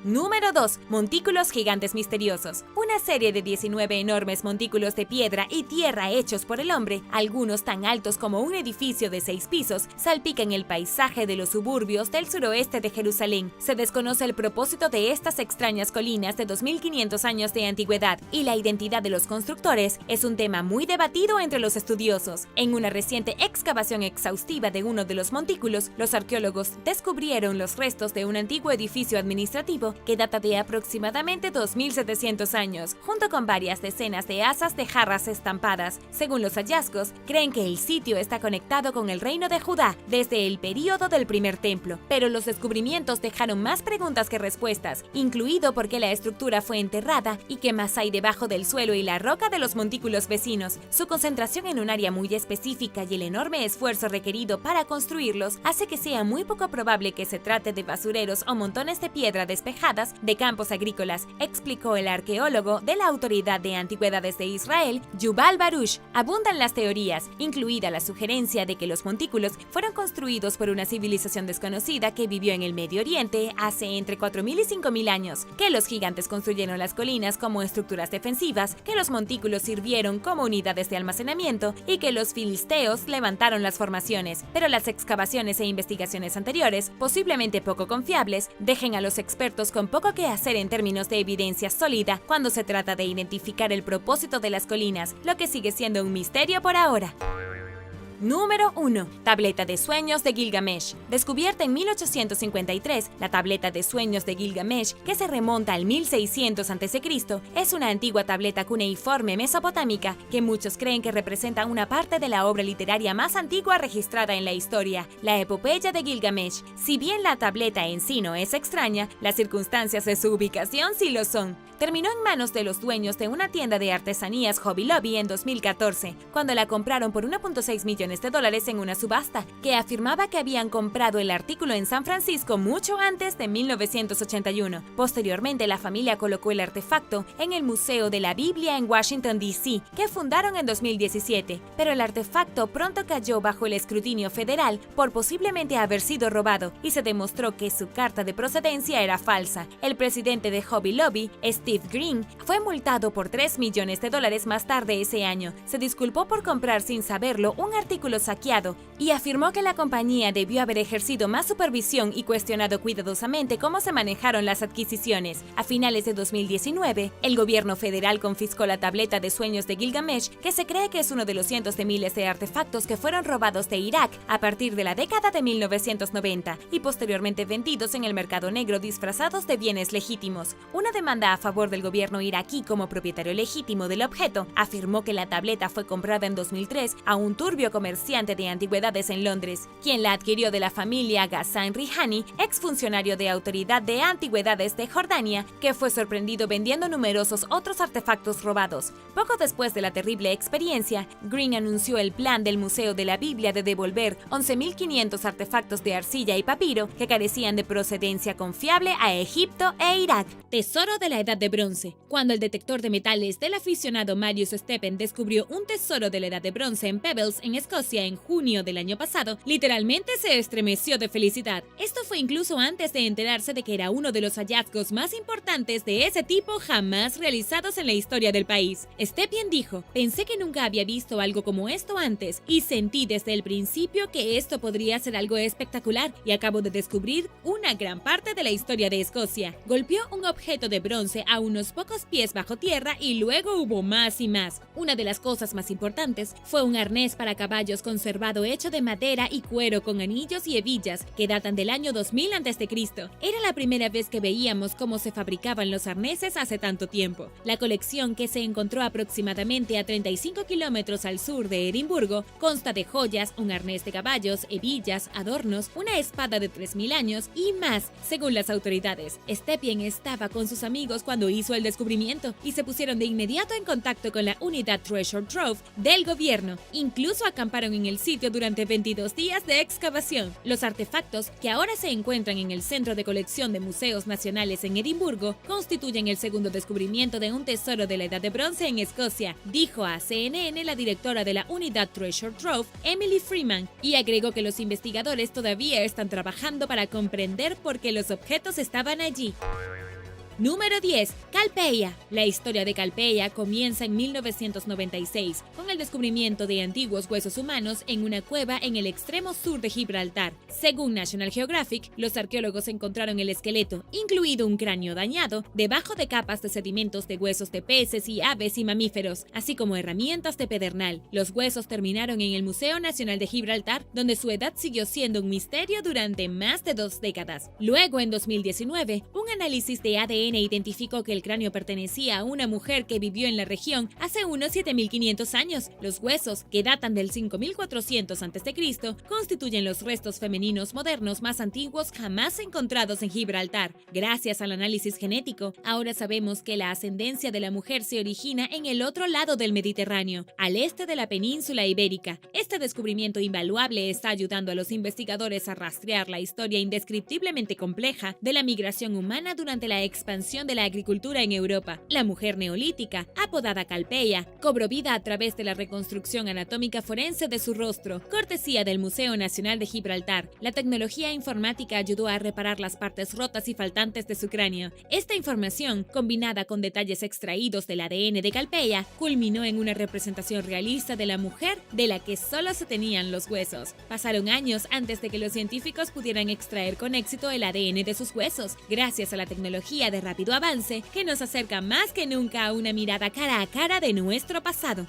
Número 2. Montículos gigantes misteriosos. Una serie de 19 enormes montículos de piedra y tierra hechos por el hombre, algunos tan altos como un edificio de 6 pisos, salpican el paisaje de los suburbios del suroeste de Jerusalén. Se desconoce el propósito de estas extrañas colinas de 2500 años de antigüedad, y la identidad de los constructores es un tema muy debatido entre los estudiosos. En una reciente excavación exhaustiva de uno de los montículos, los arqueólogos descubrieron los restos de un antiguo edificio administrativo que data de aproximadamente 2700 años, junto con varias decenas de asas de jarras estampadas. Según los hallazgos, creen que el sitio está conectado con el reino de Judá desde el período del primer templo, pero los descubrimientos dejaron más preguntas que respuestas, incluido por qué la estructura fue enterrada y qué más hay debajo del suelo y la roca de los montículos vecinos. Su concentración en un área muy específica y el enorme esfuerzo requerido para construirlos hace que sea muy poco probable que se trate de basureros o montones de piedra despejados alejadas de campos agrícolas, explicó el arqueólogo de la Autoridad de Antigüedades de Israel, Yuval Baruch. Abundan las teorías, incluida la sugerencia de que los montículos fueron construidos por una civilización desconocida que vivió en el Medio Oriente hace entre 4.000 y 5.000 años, que los gigantes construyeron las colinas como estructuras defensivas, que los montículos sirvieron como unidades de almacenamiento y que los filisteos levantaron las formaciones, pero las excavaciones e investigaciones anteriores, posiblemente poco confiables, dejen a los expertos con poco que hacer en términos de evidencia sólida cuando se trata de identificar el propósito de las colinas, lo que sigue siendo un misterio por ahora. Número 1. Tableta de sueños de Gilgamesh. Descubierta en 1853, la tableta de sueños de Gilgamesh, que se remonta al 1600 a.C., es una antigua tableta cuneiforme mesopotámica que muchos creen que representa una parte de la obra literaria más antigua registrada en la historia, la epopeya de Gilgamesh. Si bien la tableta en sí no es extraña, las circunstancias de su ubicación sí lo son. Terminó en manos de los dueños de una tienda de artesanías Hobby Lobby en 2014, cuando la compraron por $1.6 millones en una subasta, que afirmaba que habían comprado el artículo en San Francisco mucho antes de 1981. Posteriormente, la familia colocó el artefacto en el Museo de la Biblia en Washington, D.C., que fundaron en 2017, pero el artefacto pronto cayó bajo el escrutinio federal por posiblemente haber sido robado y se demostró que su carta de procedencia era falsa. El presidente de Hobby Lobby, Steve Green, fue multado por $3 millones más tarde ese año. Se disculpó por comprar sin saberlo un artículo saqueado y afirmó que la compañía debió haber ejercido más supervisión y cuestionado cuidadosamente cómo se manejaron las adquisiciones. A finales de 2019, el gobierno federal confiscó la tableta de sueños de Gilgamesh, que se cree que es uno de los cientos de miles de artefactos que fueron robados de Irak a partir de la década de 1990 y posteriormente vendidos en el mercado negro disfrazados de bienes legítimos. Una demanda a favor del gobierno iraquí como propietario legítimo del objeto afirmó que la tableta fue comprada en 2003 a un turbio comerciante de antigüedades en Londres, quien la adquirió de la familia Ghassan Rihani, exfuncionario de Autoridad de Antigüedades de Jordania, que fue sorprendido vendiendo numerosos otros artefactos robados. Poco después de la terrible experiencia, Green anunció el plan del Museo de la Biblia de devolver 11.500 artefactos de arcilla y papiro que carecían de procedencia confiable a Egipto e Irak. Tesoro de la Edad de Bronce. Cuando el detector de metales del aficionado Marius Steppen descubrió un tesoro de la Edad de Bronce en Pebbles, en Escocia, en junio del año pasado, literalmente se estremeció de felicidad. Esto fue incluso antes de enterarse de que era uno de los hallazgos más importantes de ese tipo jamás realizados en la historia del país. Stepien dijo: "Pensé que nunca había visto algo como esto antes y sentí desde el principio que esto podría ser algo espectacular y acabo de descubrir una gran parte de la historia de Escocia". Golpeó un objeto de bronce a unos pocos pies bajo tierra y luego hubo más y más. Una de las cosas más importantes fue un arnés para caballos conservado hecho de madera y cuero con anillos y hebillas que datan del año 2000 a.C. Era la primera vez que veíamos cómo se fabricaban los arneses hace tanto tiempo. La colección, que se encontró aproximadamente a 35 kilómetros al sur de Edimburgo, consta de joyas, un arnés de caballos, hebillas, adornos, una espada de 3000 años y más, según las autoridades. Stepien estaba con sus amigos cuando hizo el descubrimiento y se pusieron de inmediato en contacto con la unidad Treasure Trove del gobierno. Incluso acamparon en el sitio durante 22 días de excavación. Los artefactos, que ahora se encuentran en el Centro de Colección de Museos Nacionales en Edimburgo, constituyen el segundo descubrimiento de un tesoro de la Edad de Bronce en Escocia, dijo a CNN la directora de la unidad Treasure Trove, Emily Freeman, y agregó que los investigadores todavía están trabajando para comprender por qué los objetos estaban allí. Número 10. Calpeia. La historia de Calpeia comienza en 1996 con el descubrimiento de antiguos huesos humanos en una cueva en el extremo sur de Gibraltar. Según National Geographic, los arqueólogos encontraron el esqueleto, incluido un cráneo dañado, debajo de capas de sedimentos de huesos de peces y aves y mamíferos, así como herramientas de pedernal. Los huesos terminaron en el Museo Nacional de Gibraltar, donde su edad siguió siendo un misterio durante más de 2 décadas. Luego, en 2019, un análisis de ADN ADN identificó que el cráneo pertenecía a una mujer que vivió en la región hace unos 7500 años. Los huesos, que datan del 5400 a.C., constituyen los restos femeninos modernos más antiguos jamás encontrados en Gibraltar. Gracias al análisis genético, ahora sabemos que la ascendencia de la mujer se origina en el otro lado del Mediterráneo, al este de la península ibérica. Este descubrimiento invaluable está ayudando a los investigadores a rastrear la historia indescriptiblemente compleja de la migración humana durante la expansión de la agricultura en Europa. La mujer neolítica, apodada Calpeia, cobró vida a través de la reconstrucción anatómica forense de su rostro, cortesía del Museo Nacional de Gibraltar. La tecnología informática ayudó a reparar las partes rotas y faltantes de su cráneo. Esta información, combinada con detalles extraídos del ADN de Calpeia, culminó en una representación realista de la mujer de la que solo se tenían los huesos. Pasaron años antes de que los científicos pudieran extraer con éxito el ADN de sus huesos, gracias a la tecnología de rápido avance que nos acerca más que nunca a una mirada cara a cara de nuestro pasado.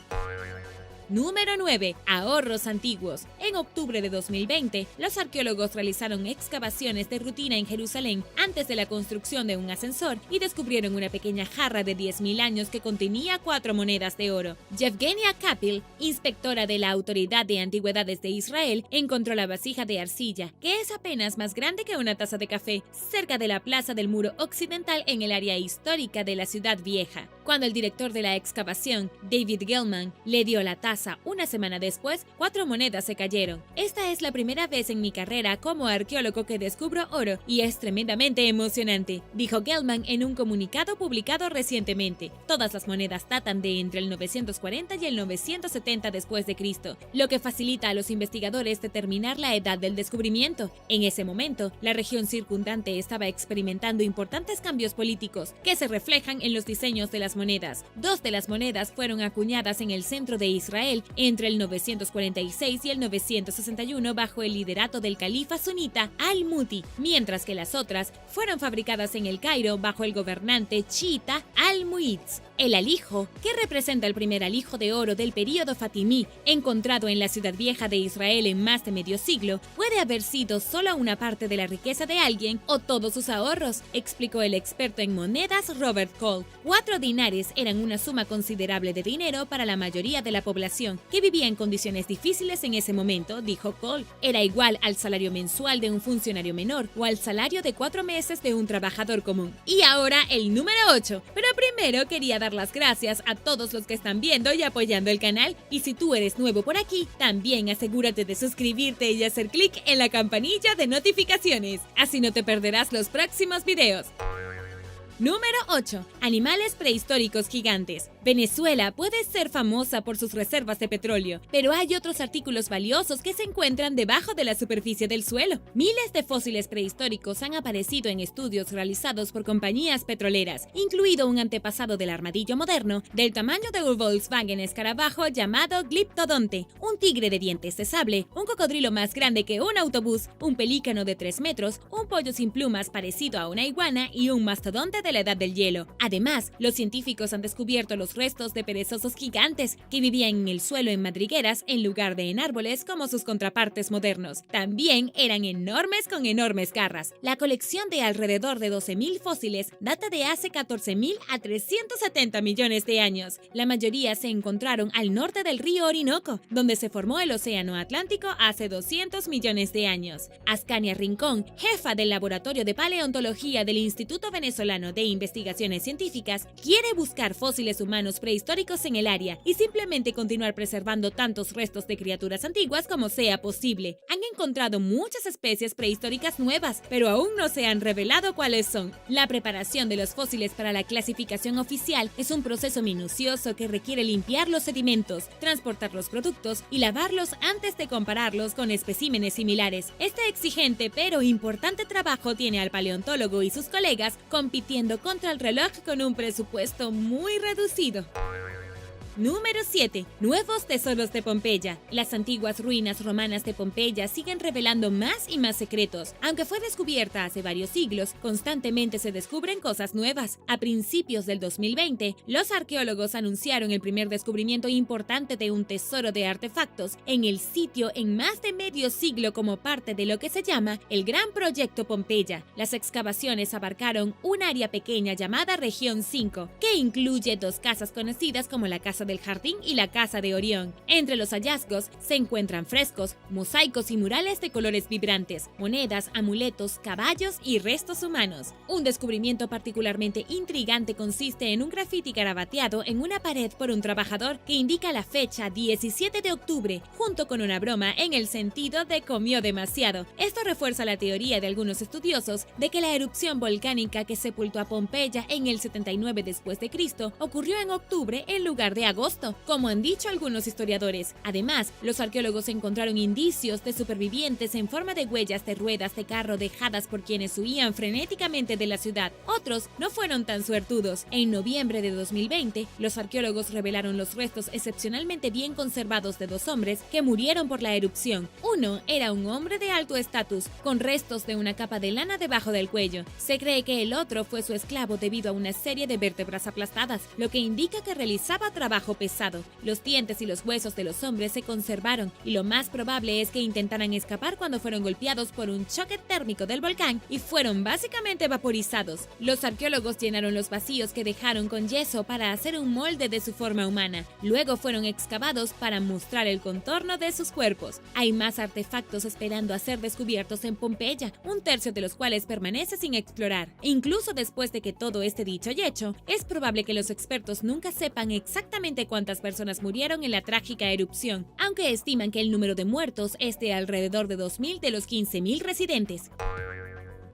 Número 9. Ahorros antiguos. En octubre de 2020, los arqueólogos realizaron excavaciones de rutina en Jerusalén antes de la construcción de un ascensor y descubrieron una pequeña jarra de 10.000 años que contenía 4 monedas de oro. Yevgenia Kapil, inspectora de la Autoridad de Antigüedades de Israel, encontró la vasija de arcilla, que es apenas más grande que una taza de café, cerca de la plaza del Muro Occidental en el área histórica de la Ciudad Vieja. Cuando el director de la excavación, David Gelman, le dio la taza, una semana después, 4 monedas se cayeron. Esta es la primera vez en mi carrera como arqueólogo que descubro oro y es tremendamente emocionante, dijo Gelman en un comunicado publicado recientemente. Todas las monedas datan de entre el 940 y el 970 después de Cristo, lo que facilita a los investigadores determinar la edad del descubrimiento. En ese momento, la región circundante estaba experimentando importantes cambios políticos que se reflejan en los diseños de las monedas. 2 de las monedas fueron acuñadas en el centro de Israel entre el 946 y el 961 bajo el liderato del califa sunita Al-Muti, mientras que las otras fueron fabricadas en el Cairo bajo el gobernante chiita Al-Muizz. El alijo, que representa el primer alijo de oro del período fatimí, encontrado en la Ciudad Vieja de Israel en más de medio siglo, puede haber sido solo una parte de la riqueza de alguien o todos sus ahorros, explicó el experto en monedas Robert Cole. 4 dinares eran una suma considerable de dinero para la mayoría de la población, que vivía en condiciones difíciles en ese momento, dijo Cole. Era igual al salario mensual de un funcionario menor o al salario de 4 meses de un trabajador común. Y ahora el número 8. Pero primero quería dar las gracias a todos los que están viendo y apoyando el canal. Y si tú eres nuevo por aquí, también asegúrate de suscribirte y hacer clic en la campanilla de notificaciones. Así no te perderás los próximos videos. Número 8. Animales prehistóricos gigantes. Venezuela puede ser famosa por sus reservas de petróleo, pero hay otros artículos valiosos que se encuentran debajo de la superficie del suelo. Miles de fósiles prehistóricos han aparecido en estudios realizados por compañías petroleras, incluido un antepasado del armadillo moderno del tamaño de un Volkswagen escarabajo llamado Glyptodonte, un tigre de dientes de sable, un cocodrilo más grande que un autobús, un pelícano de 3 metros, un pollo sin plumas parecido a una iguana y un mastodonte de la edad del hielo. Además, los científicos han descubierto los restos de perezosos gigantes que vivían en el suelo en madrigueras en lugar de en árboles como sus contrapartes modernos. También eran enormes con enormes garras. La colección de alrededor de 12.000 fósiles data de hace 14.000 a 370 millones de años. La mayoría se encontraron al norte del río Orinoco, donde se formó el Océano Atlántico hace 200 millones de años. Ascania Rincón, jefa del Laboratorio de Paleontología del Instituto Venezolano de Investigaciones Científicas, quiere buscar fósiles humanos prehistóricos en el área y simplemente continuar preservando tantos restos de criaturas antiguas como sea posible. Han encontrado muchas especies prehistóricas nuevas, pero aún no se han revelado cuáles son. La preparación de los fósiles para la clasificación oficial es un proceso minucioso que requiere limpiar los sedimentos, transportar los productos y lavarlos antes de compararlos con especímenes similares. Este exigente pero importante trabajo tiene al paleontólogo y sus colegas compitiendo contra el reloj con un presupuesto muy reducido. Número 7. Nuevos tesoros de Pompeya. Las antiguas ruinas romanas de Pompeya siguen revelando más y más secretos. Aunque fue descubierta hace varios siglos, constantemente se descubren cosas nuevas. A principios del 2020, los arqueólogos anunciaron el primer descubrimiento importante de un tesoro de artefactos en el sitio en más de medio siglo como parte de lo que se llama el Gran Proyecto Pompeya. Las excavaciones abarcaron un área pequeña llamada Región 5, que incluye dos casas conocidas como la Casa del Jardín y la Casa de Orión. Entre los hallazgos se encuentran frescos, mosaicos y murales de colores vibrantes, monedas, amuletos, caballos y restos humanos. Un descubrimiento particularmente intrigante consiste en un grafiti garabateado en una pared por un trabajador que indica la fecha 17 de octubre, junto con una broma en el sentido de comió demasiado. Esto refuerza la teoría de algunos estudiosos de que la erupción volcánica que sepultó a Pompeya en el 79 después de Cristo ocurrió en octubre en lugar de agosto, como han dicho algunos historiadores. Además, los arqueólogos encontraron indicios de supervivientes en forma de huellas de ruedas de carro dejadas por quienes huían frenéticamente de la ciudad. Otros no fueron tan suertudos. En noviembre de 2020, los arqueólogos revelaron los restos excepcionalmente bien conservados de dos hombres que murieron por la erupción. Uno era un hombre de alto estatus, con restos de una capa de lana debajo del cuello. Se cree que el otro fue su esclavo debido a una serie de vértebras aplastadas, lo que indica que realizaba trabajo pesado. Los dientes y los huesos de los hombres se conservaron y lo más probable es que intentaran escapar cuando fueron golpeados por un choque térmico del volcán y fueron básicamente vaporizados. Los arqueólogos llenaron los vacíos que dejaron con yeso para hacer un molde de su forma humana. Luego fueron excavados para mostrar el contorno de sus cuerpos. Hay más artefactos esperando a ser descubiertos en Pompeya, un tercio de los cuales permanece sin explorar. Incluso después de que todo esté dicho y hecho, es probable que los expertos nunca sepan exactamente cuántas personas murieron en la trágica erupción, aunque estiman que el número de muertos es de alrededor de 2.000 de los 15.000 residentes.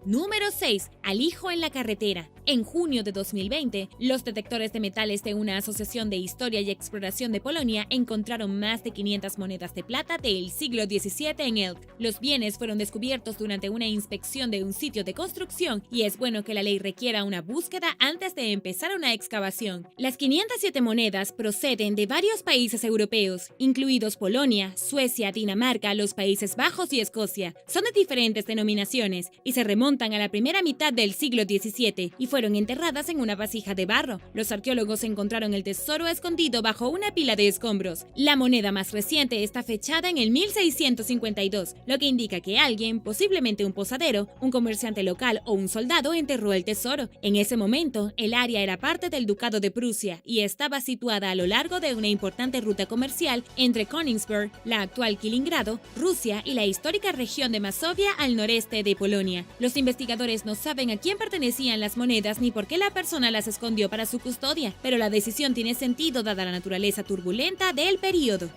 Número 6. Alijo en la carretera. En junio de 2020, los detectores de metales de una asociación de historia y exploración de Polonia encontraron más de 500 monedas de plata del siglo XVII en Elk. Los bienes fueron descubiertos durante una inspección de un sitio de construcción y es bueno que la ley requiera una búsqueda antes de empezar una excavación. Las 507 monedas proceden de varios países europeos, incluidos Polonia, Suecia, Dinamarca, los Países Bajos y Escocia. Son de diferentes denominaciones y se remontan a la primera mitad del siglo XVII y fueron enterradas en una vasija de barro. Los arqueólogos encontraron el tesoro escondido bajo una pila de escombros. La moneda más reciente está fechada en el 1652, lo que indica que alguien, posiblemente un posadero, un comerciante local o un soldado, enterró el tesoro. En ese momento, el área era parte del Ducado de Prusia y estaba situada a lo largo de una importante ruta comercial entre Königsberg, la actual Kaliningrado, Rusia y la histórica región de Masovia al noreste de Polonia. Los investigadores no saben a quién pertenecían las monedas ni por qué la persona las escondió para su custodia, pero la decisión tiene sentido dada la naturaleza turbulenta del período.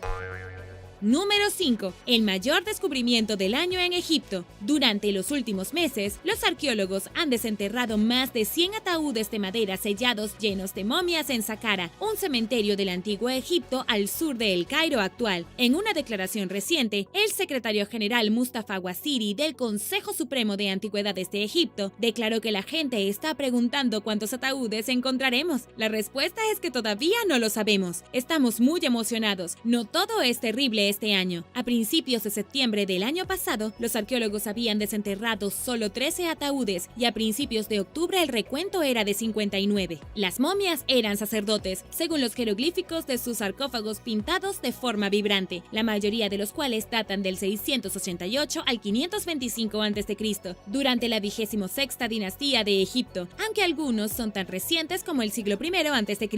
Número 5. El mayor descubrimiento del año en Egipto. Durante los últimos meses, los arqueólogos han desenterrado más de 100 ataúdes de madera sellados llenos de momias en Saqqara, un cementerio del antiguo Egipto al sur de El Cairo actual. En una declaración reciente, el secretario general Mustafa Waziri del Consejo Supremo de Antigüedades de Egipto declaró que la gente está preguntando cuántos ataúdes encontraremos. La respuesta es que todavía no lo sabemos. Estamos muy emocionados. No todo es terrible este año. A principios de septiembre del año pasado, los arqueólogos habían desenterrado solo 13 ataúdes y a principios de octubre el recuento era de 59. Las momias eran sacerdotes, según los jeroglíficos de sus sarcófagos pintados de forma vibrante, la mayoría de los cuales datan del 688 al 525 a.C., durante la 26ª dinastía de Egipto, aunque algunos son tan recientes como el siglo I a.C.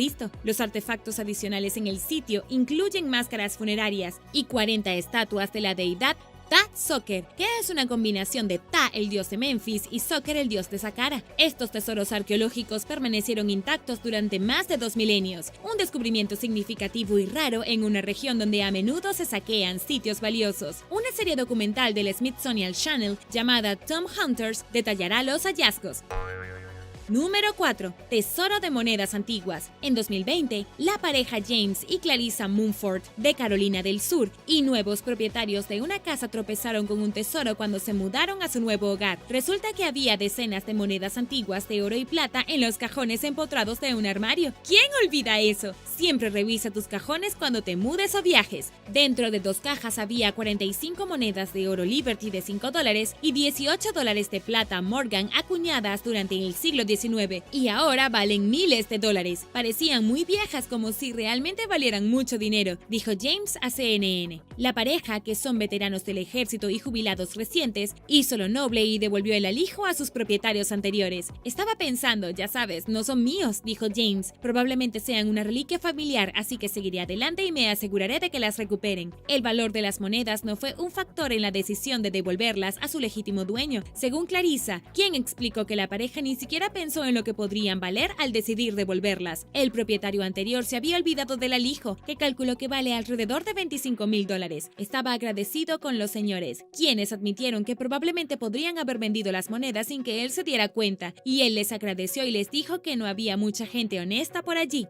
Los artefactos adicionales en el sitio incluyen máscaras funerarias y 40 estatuas de la deidad Ta-Soker, que es una combinación de Ta, el dios de Memphis, y Soker, el dios de Saqqara. Estos tesoros arqueológicos permanecieron intactos durante más de 2 milenios, un descubrimiento significativo y raro en una región donde a menudo se saquean sitios valiosos. Una serie documental del Smithsonian Channel llamada Tomb Hunters detallará los hallazgos. Número 4. Tesoro de monedas antiguas. En 2020, la pareja James y Clarissa Mumford de Carolina del Sur y nuevos propietarios de una casa tropezaron con un tesoro cuando se mudaron a su nuevo hogar. Resulta que había decenas de monedas antiguas de oro y plata en los cajones empotrados de un armario. ¿Quién olvida eso? Siempre revisa tus cajones cuando te mudes o viajes. Dentro de 2 cajas había 45 monedas de oro Liberty de $5 y $18 de plata Morgan acuñadas durante el siglo XIX y ahora valen miles de dólares. Parecían muy viejas, como si realmente valieran mucho dinero, dijo James a CNN. La pareja, que son veteranos del ejército y jubilados recientes, hizo lo noble y devolvió el alijo a sus propietarios anteriores. Estaba pensando, ya sabes, no son míos, dijo James. Probablemente sean una reliquia familiar, así que seguiré adelante y me aseguraré de que las recuperen. El valor de las monedas no fue un factor en la decisión de devolverlas a su legítimo dueño, según Clarissa, quien explicó que la pareja ni siquiera pensó en lo que podrían valer al decidir devolverlas. El propietario anterior se había olvidado del alijo, que calculó que vale alrededor de $25,000. Estaba agradecido con los señores, quienes admitieron que probablemente podrían haber vendido las monedas sin que él se diera cuenta, y él les agradeció y les dijo que no había mucha gente honesta por allí.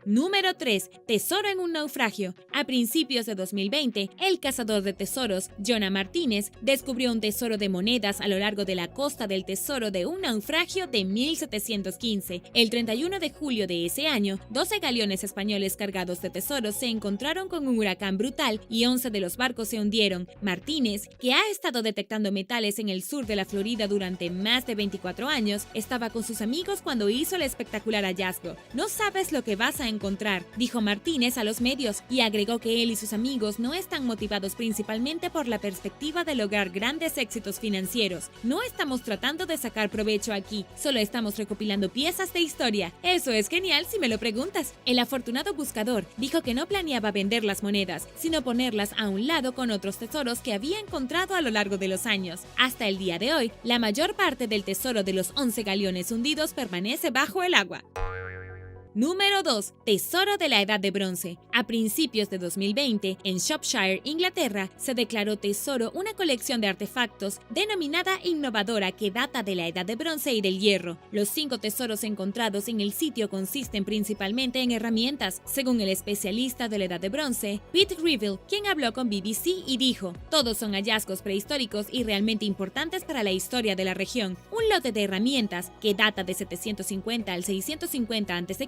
Número 3. Tesoro en un naufragio. A principios de 2020, el cazador de tesoros, Jonah Martínez, descubrió un tesoro de monedas a lo largo de la costa del Tesoro de un naufragio de 1715. El 31 de julio de ese año, 12 galeones españoles cargados de tesoros se encontraron con un huracán brutal y 11 de los barcos se hundieron. Martínez, que ha estado detectando metales en el sur de la Florida durante más de 24 años, estaba con sus amigos cuando hizo el espectacular hallazgo. No sabes lo que vas a encontrar, dijo Martínez a los medios, y agregó que él y sus amigos no están motivados principalmente por la perspectiva de lograr grandes éxitos financieros. No estamos tratando de sacar provecho aquí, solo estamos recopilando piezas de historia. Eso es genial si me lo preguntas. El afortunado buscador dijo que no planeaba vender las monedas, sino ponerlas a un lado con otros tesoros que había encontrado a lo largo de los años. Hasta el día de hoy, la mayor parte del tesoro de los 11 galeones hundidos permanece bajo el agua. Número 2. Tesoro de la Edad de Bronce. A principios de 2020, en Shropshire, Inglaterra, se declaró tesoro una colección de artefactos denominada innovadora que data de la Edad de Bronce y del Hierro. Los 5 tesoros encontrados en el sitio consisten principalmente en herramientas, según el especialista de la Edad de Bronce, Pete Reville, quien habló con BBC y dijo: todos son hallazgos prehistóricos y realmente importantes para la historia de la región. Un lote de herramientas, que data de 750 al 650 a.C.,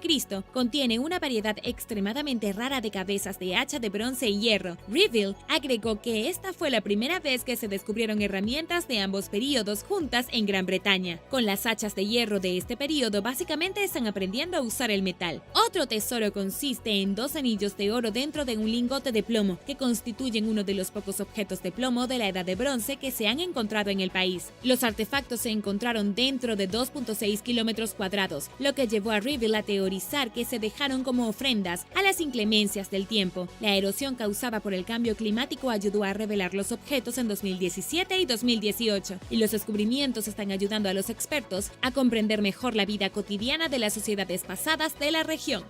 contiene una variedad extremadamente rara de cabezas de hacha de bronce y hierro. Reville agregó que esta fue la primera vez que se descubrieron herramientas de ambos períodos juntas en Gran Bretaña. Con las hachas de hierro de este período básicamente están aprendiendo a usar el metal. Otro tesoro consiste en 2 anillos de oro dentro de un lingote de plomo, que constituyen uno de los pocos objetos de plomo de la Edad de Bronce que se han encontrado en el país. Los artefactos se encontraron dentro de 2.6 kilómetros cuadrados, lo que llevó a Reville a teorizar que se dejaron como ofrendas a las inclemencias del tiempo. La erosión causada por el cambio climático ayudó a revelar los objetos en 2017 y 2018, y los descubrimientos están ayudando a los expertos a comprender mejor la vida cotidiana de las sociedades pasadas de la región.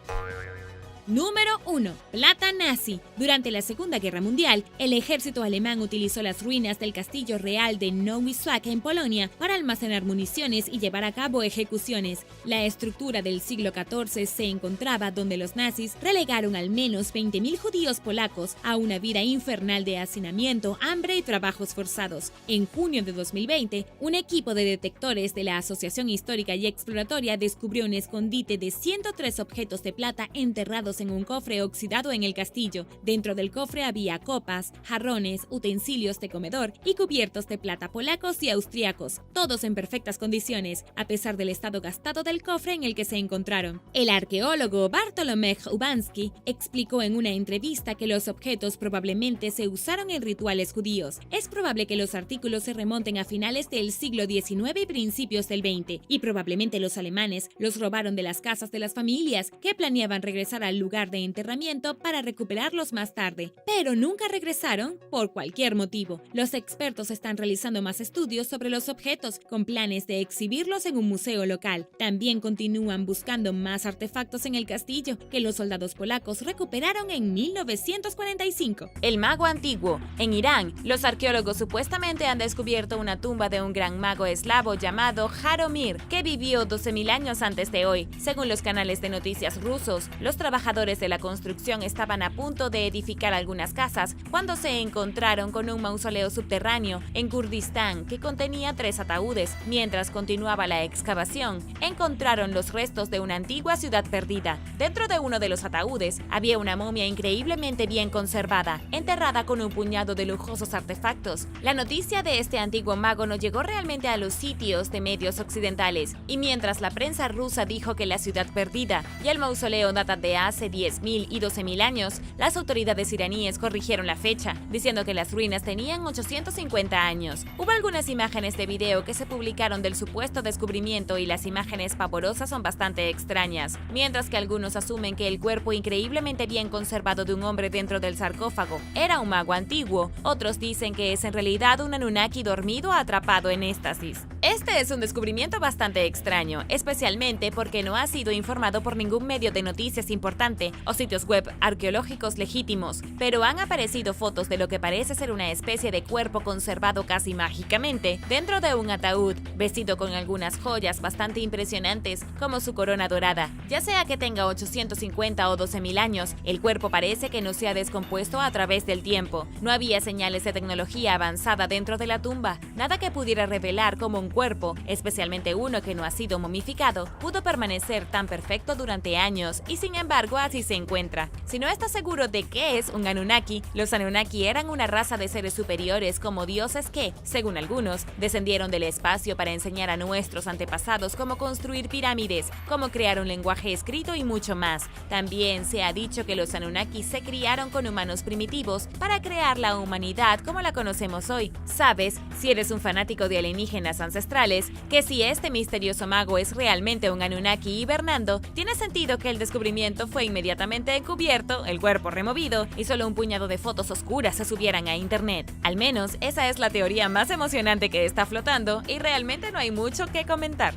Número 1. Plata nazi. Durante la Segunda Guerra Mundial, el ejército alemán utilizó las ruinas del castillo real de Nowy Sławek en Polonia para almacenar municiones y llevar a cabo ejecuciones. La estructura del siglo XIV se encontraba donde los nazis relegaron al menos 20.000 judíos polacos a una vida infernal de hacinamiento, hambre y trabajos forzados. En junio de 2020, un equipo de detectores de la Asociación Histórica y Exploratoria descubrió un escondite de 103 objetos de plata enterrados en un cofre oxidado en el castillo. Dentro del cofre había copas, jarrones, utensilios de comedor y cubiertos de plata polacos y austriacos, todos en perfectas condiciones, a pesar del estado gastado del cofre en el que se encontraron. El arqueólogo Bartłomiej Ubanski explicó en una entrevista que los objetos probablemente se usaron en rituales judíos. Es probable que los artículos se remonten a finales del siglo XIX y principios del XX, y probablemente los alemanes los robaron de las casas de las familias que planeaban regresar al lugar de enterramiento para recuperarlos más tarde, pero nunca regresaron por cualquier motivo. Los expertos están realizando más estudios sobre los objetos, con planes de exhibirlos en un museo local. También continúan buscando más artefactos en el castillo que los soldados polacos recuperaron en 1945. El mago antiguo. En Irán, los arqueólogos supuestamente han descubierto una tumba de un gran mago eslavo llamado Jaromir, que vivió 12.000 años antes de hoy. Según los canales de noticias rusos, los trabajadores de la construcción estaban a punto de edificar algunas casas cuando se encontraron con un mausoleo subterráneo en Kurdistán que contenía 3 ataúdes. Mientras continuaba la excavación, encontraron los restos de una antigua ciudad perdida. Dentro de uno de los ataúdes había una momia increíblemente bien conservada, enterrada con un puñado de lujosos artefactos. La noticia de este antiguo mago no llegó realmente a los sitios de medios occidentales, y mientras la prensa rusa dijo que la ciudad perdida y el mausoleo datan de hace 10.000 y 12.000 años, las autoridades iraníes corrigieron la fecha, diciendo que las ruinas tenían 850 años. Hubo algunas imágenes de video que se publicaron del supuesto descubrimiento y las imágenes pavorosas son bastante extrañas. Mientras que algunos asumen que el cuerpo increíblemente bien conservado de un hombre dentro del sarcófago era un mago antiguo, otros dicen que es en realidad un Anunnaki dormido atrapado en éxtasis. Este es un descubrimiento bastante extraño, especialmente porque no ha sido informado por ningún medio de noticias importante o sitios web arqueológicos legítimos, pero han aparecido fotos de lo que parece ser una especie de cuerpo conservado casi mágicamente dentro de un ataúd, vestido con algunas joyas bastante impresionantes como su corona dorada. Ya sea que tenga 850 o 12.000 años, el cuerpo parece que no se ha descompuesto a través del tiempo. No había señales de tecnología avanzada dentro de la tumba, nada que pudiera revelar cómo un cuerpo, especialmente uno que no ha sido momificado, pudo permanecer tan perfecto durante años, y sin embargo así se encuentra. Si no estás seguro de qué es un Anunnaki, los Anunnaki eran una raza de seres superiores como dioses que, según algunos, descendieron del espacio para enseñar a nuestros antepasados cómo construir pirámides, cómo crear un lenguaje escrito y mucho más. También se ha dicho que los Anunnaki se criaron con humanos primitivos para crear la humanidad como la conocemos hoy. Sabes, si eres un fanático de alienígenas ancestrales, que si este misterioso mago es realmente un Anunnaki hibernando, tiene sentido que el descubrimiento fue inmediatamente encubierto, el cuerpo removido y solo un puñado de fotos oscuras se subieran a internet. Al menos esa es la teoría más emocionante que está flotando y realmente no hay mucho que comentar.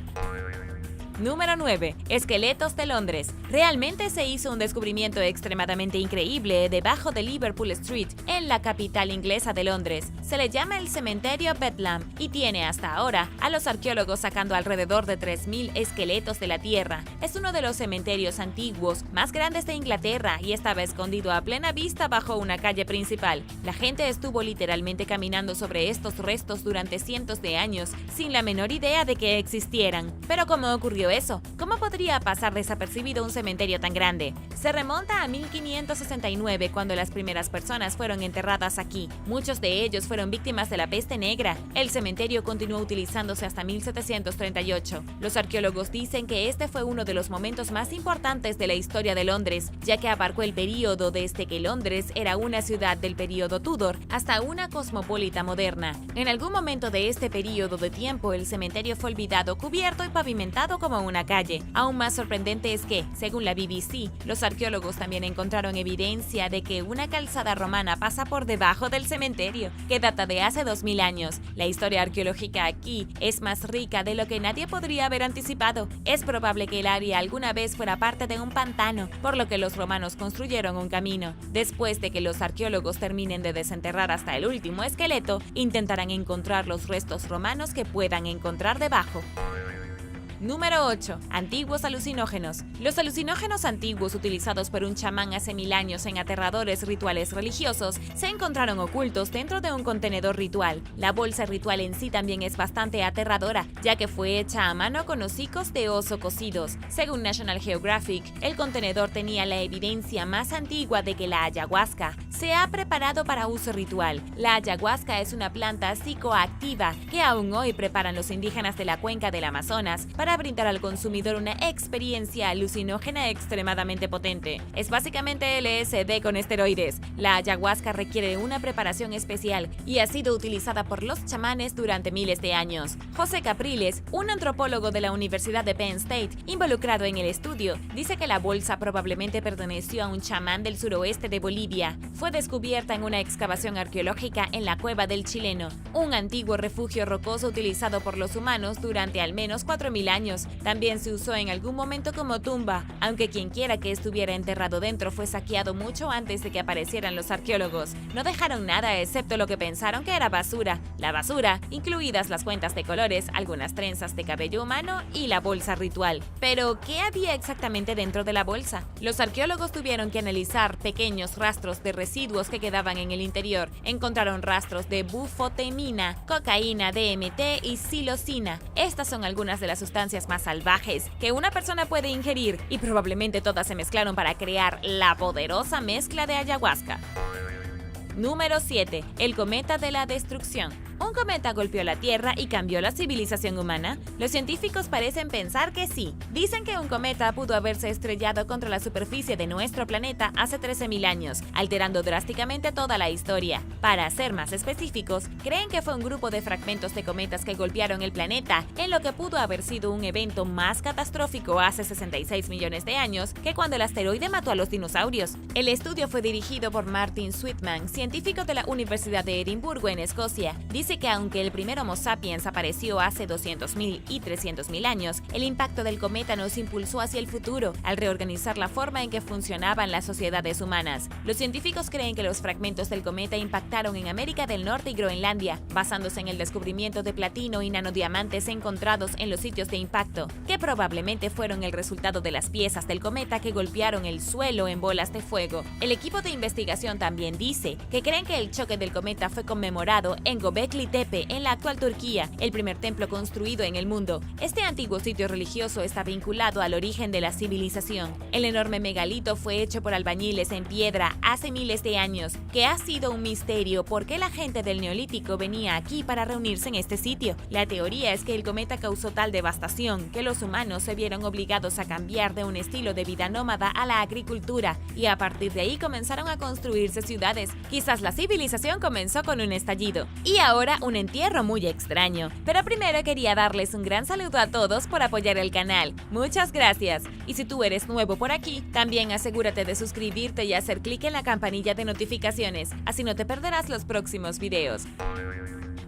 Número 9. Esqueletos de Londres. Realmente se hizo un descubrimiento extremadamente increíble debajo de Liverpool Street, en la capital inglesa de Londres. Se le llama el cementerio Bedlam y tiene hasta ahora a los arqueólogos sacando alrededor de 3.000 esqueletos de la tierra. Es uno de los cementerios antiguos más grandes de Inglaterra y estaba escondido a plena vista bajo una calle principal. La gente estuvo literalmente caminando sobre estos restos durante cientos de años sin la menor idea de que existieran. Pero ¿cómo ocurrió eso? ¿Cómo podría pasar desapercibido un cementerio tan grande? Se remonta a 1569 cuando las primeras personas fueron enterradas aquí. Muchos de ellos fueron víctimas de la peste negra. El cementerio continuó utilizándose hasta 1738. Los arqueólogos dicen que este fue uno de los momentos más importantes de la historia de Londres, ya que abarcó el período desde que Londres era una ciudad del período Tudor hasta una cosmopolita moderna. En algún momento de este período de tiempo, el cementerio fue olvidado, cubierto y pavimentado como una calle. Aún más sorprendente es que, según la BBC, los arqueólogos también encontraron evidencia de que una calzada romana pasa por debajo del cementerio, que data de hace 2.000 años. La historia arqueológica aquí es más rica de lo que nadie podría haber anticipado. Es probable que el área alguna vez fuera parte de un pantano, por lo que los romanos construyeron un camino. Después de que los arqueólogos terminen de desenterrar hasta el último esqueleto, intentarán encontrar los restos romanos que puedan encontrar debajo. Número 8. Antiguos alucinógenos. Los alucinógenos antiguos utilizados por un chamán hace 1.000 años en aterradores rituales religiosos se encontraron ocultos dentro de un contenedor ritual. La bolsa ritual en sí también es bastante aterradora, ya que fue hecha a mano con hocicos de oso cocidos. Según National Geographic, el contenedor tenía la evidencia más antigua de que la ayahuasca se ha preparado para uso ritual. La ayahuasca es una planta psicoactiva que aún hoy preparan los indígenas de la cuenca del Amazonas para para brindar al consumidor una experiencia alucinógena extremadamente potente. Es básicamente LSD con esteroides. La ayahuasca requiere una preparación especial y ha sido utilizada por los chamanes durante miles de años. José Capriles, un antropólogo de la Universidad de Penn State, involucrado en el estudio, dice que la bolsa probablemente perteneció a un chamán del suroeste de Bolivia. Fue descubierta en una excavación arqueológica en la Cueva del Chileno, un antiguo refugio rocoso utilizado por los humanos durante al menos 4000 años. También se usó en algún momento como tumba, aunque quien quiera que estuviera enterrado dentro fue saqueado mucho antes de que aparecieran los arqueólogos. No dejaron nada excepto lo que pensaron que era basura. La basura, incluidas las cuentas de colores, algunas trenzas de cabello humano y la bolsa ritual. Pero, ¿qué había exactamente dentro de la bolsa? Los arqueólogos tuvieron que analizar pequeños rastros de residuos que quedaban en el interior. Encontraron rastros de bufotenina, cocaína, DMT y psilocina. Estas son algunas de las sustancias más salvajes que una persona puede ingerir y probablemente todas se mezclaron para crear la poderosa mezcla de ayahuasca. Número 7. El cometa de la destrucción. ¿Un cometa golpeó la Tierra y cambió la civilización humana? Los científicos parecen pensar que sí. Dicen que un cometa pudo haberse estrellado contra la superficie de nuestro planeta hace 13.000 años, alterando drásticamente toda la historia. Para ser más específicos, creen que fue un grupo de fragmentos de cometas que golpearon el planeta, en lo que pudo haber sido un evento más catastrófico hace 66 millones de años que cuando el asteroide mató a los dinosaurios. El estudio fue dirigido por Martin Sweetman, científico de la Universidad de Edimburgo en Escocia. Dice que aunque el primer Homo sapiens apareció hace 200.000 y 300.000 años, el impacto del cometa nos impulsó hacia el futuro, al reorganizar la forma en que funcionaban las sociedades humanas. Los científicos creen que los fragmentos del cometa impactaron en América del Norte y Groenlandia, basándose en el descubrimiento de platino y nanodiamantes encontrados en los sitios de impacto, que probablemente fueron el resultado de las piezas del cometa que golpearon el suelo en bolas de fuego. El equipo de investigación también dice que creen que el choque del cometa fue conmemorado en Göbekli Tepe, en la actual Turquía, el primer templo construido en el mundo. Este antiguo sitio religioso está vinculado al origen de la civilización. El enorme megalito fue hecho por albañiles en piedra hace miles de años, que ha sido un misterio por qué la gente del Neolítico venía aquí para reunirse en este sitio. La teoría es que el cometa causó tal devastación que los humanos se vieron obligados a cambiar de un estilo de vida nómada a la agricultura, y a partir de ahí comenzaron a construirse ciudades. Quizás la civilización comenzó con un estallido. Y ahora un entierro muy extraño. Pero primero quería darles un gran saludo a todos por apoyar el canal. Muchas gracias. Y si tú eres nuevo por aquí, también asegúrate de suscribirte y hacer clic en la campanilla de notificaciones, así no te perderás los próximos videos.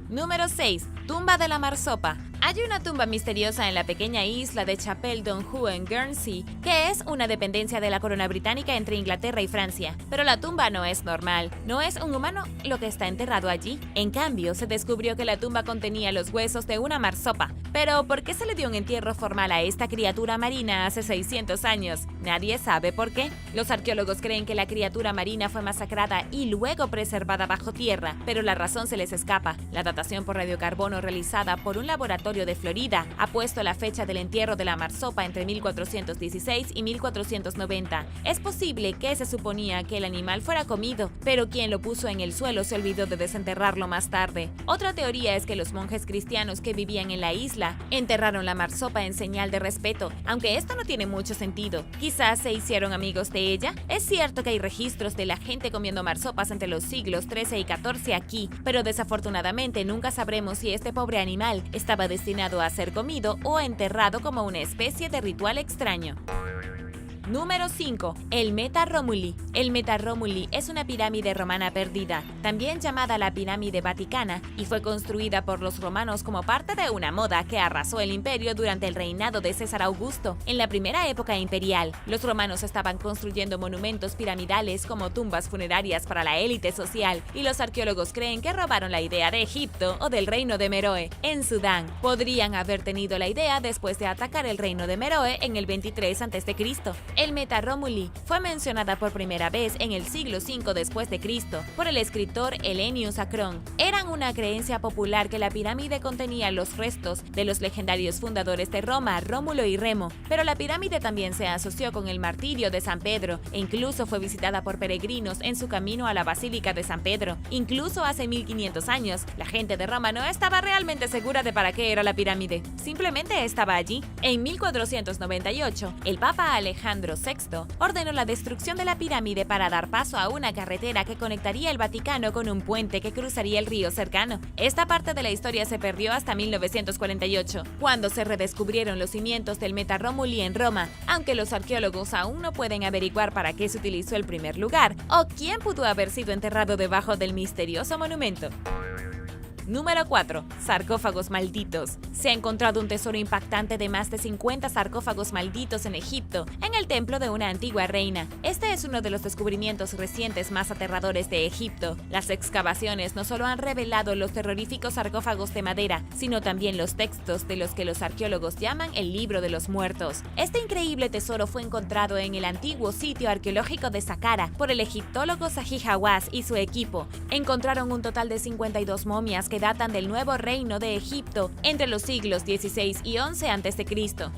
Número 6. Tumba de la Marsopa. Hay una tumba misteriosa en la pequeña isla de Chapel d'Anjou en Guernsey, que es una dependencia de la corona británica entre Inglaterra y Francia. Pero la tumba no es normal, no es un humano lo que está enterrado allí. En cambio, se descubrió que la tumba contenía los huesos de una marsopa. Pero, ¿por qué se le dio un entierro formal a esta criatura marina hace 600 años? Nadie sabe por qué. Los arqueólogos creen que la criatura marina fue masacrada y luego preservada bajo tierra, pero la razón se les escapa. La datación por radiocarbono realizada por un laboratorio de Florida ha puesto la fecha del entierro de la marsopa entre 1416 y 1490. Es posible que se suponía que el animal fuera comido, pero quien lo puso en el suelo se olvidó de desenterrarlo más tarde. Otra teoría es que los monjes cristianos que vivían en la isla enterraron la marsopa en señal de respeto, aunque esto no tiene mucho sentido. Quizás se hicieron amigos de ella. Es cierto que hay registros de la gente comiendo marsopas entre los siglos XIII y XIV aquí, pero desafortunadamente nunca sabremos si este pobre animal estaba destinado a ser comido o enterrado como una especie de ritual extraño. Número 5. El Meta Romuli. El Meta Romuli es una pirámide romana perdida, también llamada la pirámide vaticana, y fue construida por los romanos como parte de una moda que arrasó el imperio durante el reinado de César Augusto. En la primera época imperial, los romanos estaban construyendo monumentos piramidales como tumbas funerarias para la élite social, y los arqueólogos creen que robaron la idea de Egipto o del reino de Meroe, en Sudán. Podrían haber tenido la idea después de atacar el reino de Meroe en el 23 a.C. El Meta Romuli fue mencionada por primera vez en el siglo V después de Cristo por el escritor Helennius Acron. Eran una creencia popular que la pirámide contenía los restos de los legendarios fundadores de Roma, Rómulo y Remo, pero la pirámide también se asoció con el martirio de San Pedro e incluso fue visitada por peregrinos en su camino a la Basílica de San Pedro. Incluso hace 1500 años, la gente de Roma no estaba realmente segura de para qué era la pirámide, simplemente estaba allí. En 1498, el Papa Alejandro VI ordenó la destrucción de la pirámide para dar paso a una carretera que conectaría el Vaticano con un puente que cruzaría el río cercano. Esta parte de la historia se perdió hasta 1948, cuando se redescubrieron los cimientos del Meta Romuli en Roma, aunque los arqueólogos aún no pueden averiguar para qué se utilizó el primer lugar o quién pudo haber sido enterrado debajo del misterioso monumento. Número 4. Sarcófagos malditos. Se ha encontrado un tesoro impactante de más de 50 sarcófagos malditos en Egipto, en el templo de una antigua reina. Este es uno de los descubrimientos recientes más aterradores de Egipto. Las excavaciones no solo han revelado los terroríficos sarcófagos de madera, sino también los textos de los que los arqueólogos llaman el Libro de los Muertos. Este increíble tesoro fue encontrado en el antiguo sitio arqueológico de Saqqara por el egiptólogo Zahi Hawass y su equipo. Encontraron un total de 52 momias que datan del nuevo reino de Egipto entre los siglos XVI y XI a.C.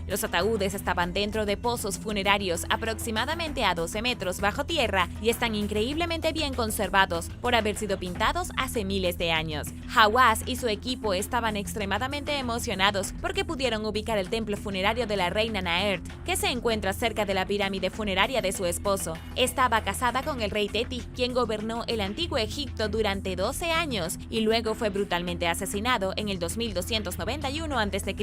Los ataúdes estaban dentro de pozos funerarios aproximadamente a 12 metros bajo tierra y están increíblemente bien conservados por haber sido pintados hace miles de años. Hawass y su equipo estaban extremadamente emocionados porque pudieron ubicar el templo funerario de la reina Naert, que se encuentra cerca de la pirámide funeraria de su esposo. Estaba casada con el rey Teti, quien gobernó el antiguo Egipto durante 12 años y luego fue brutalmente asesinado en el 2291 a.C.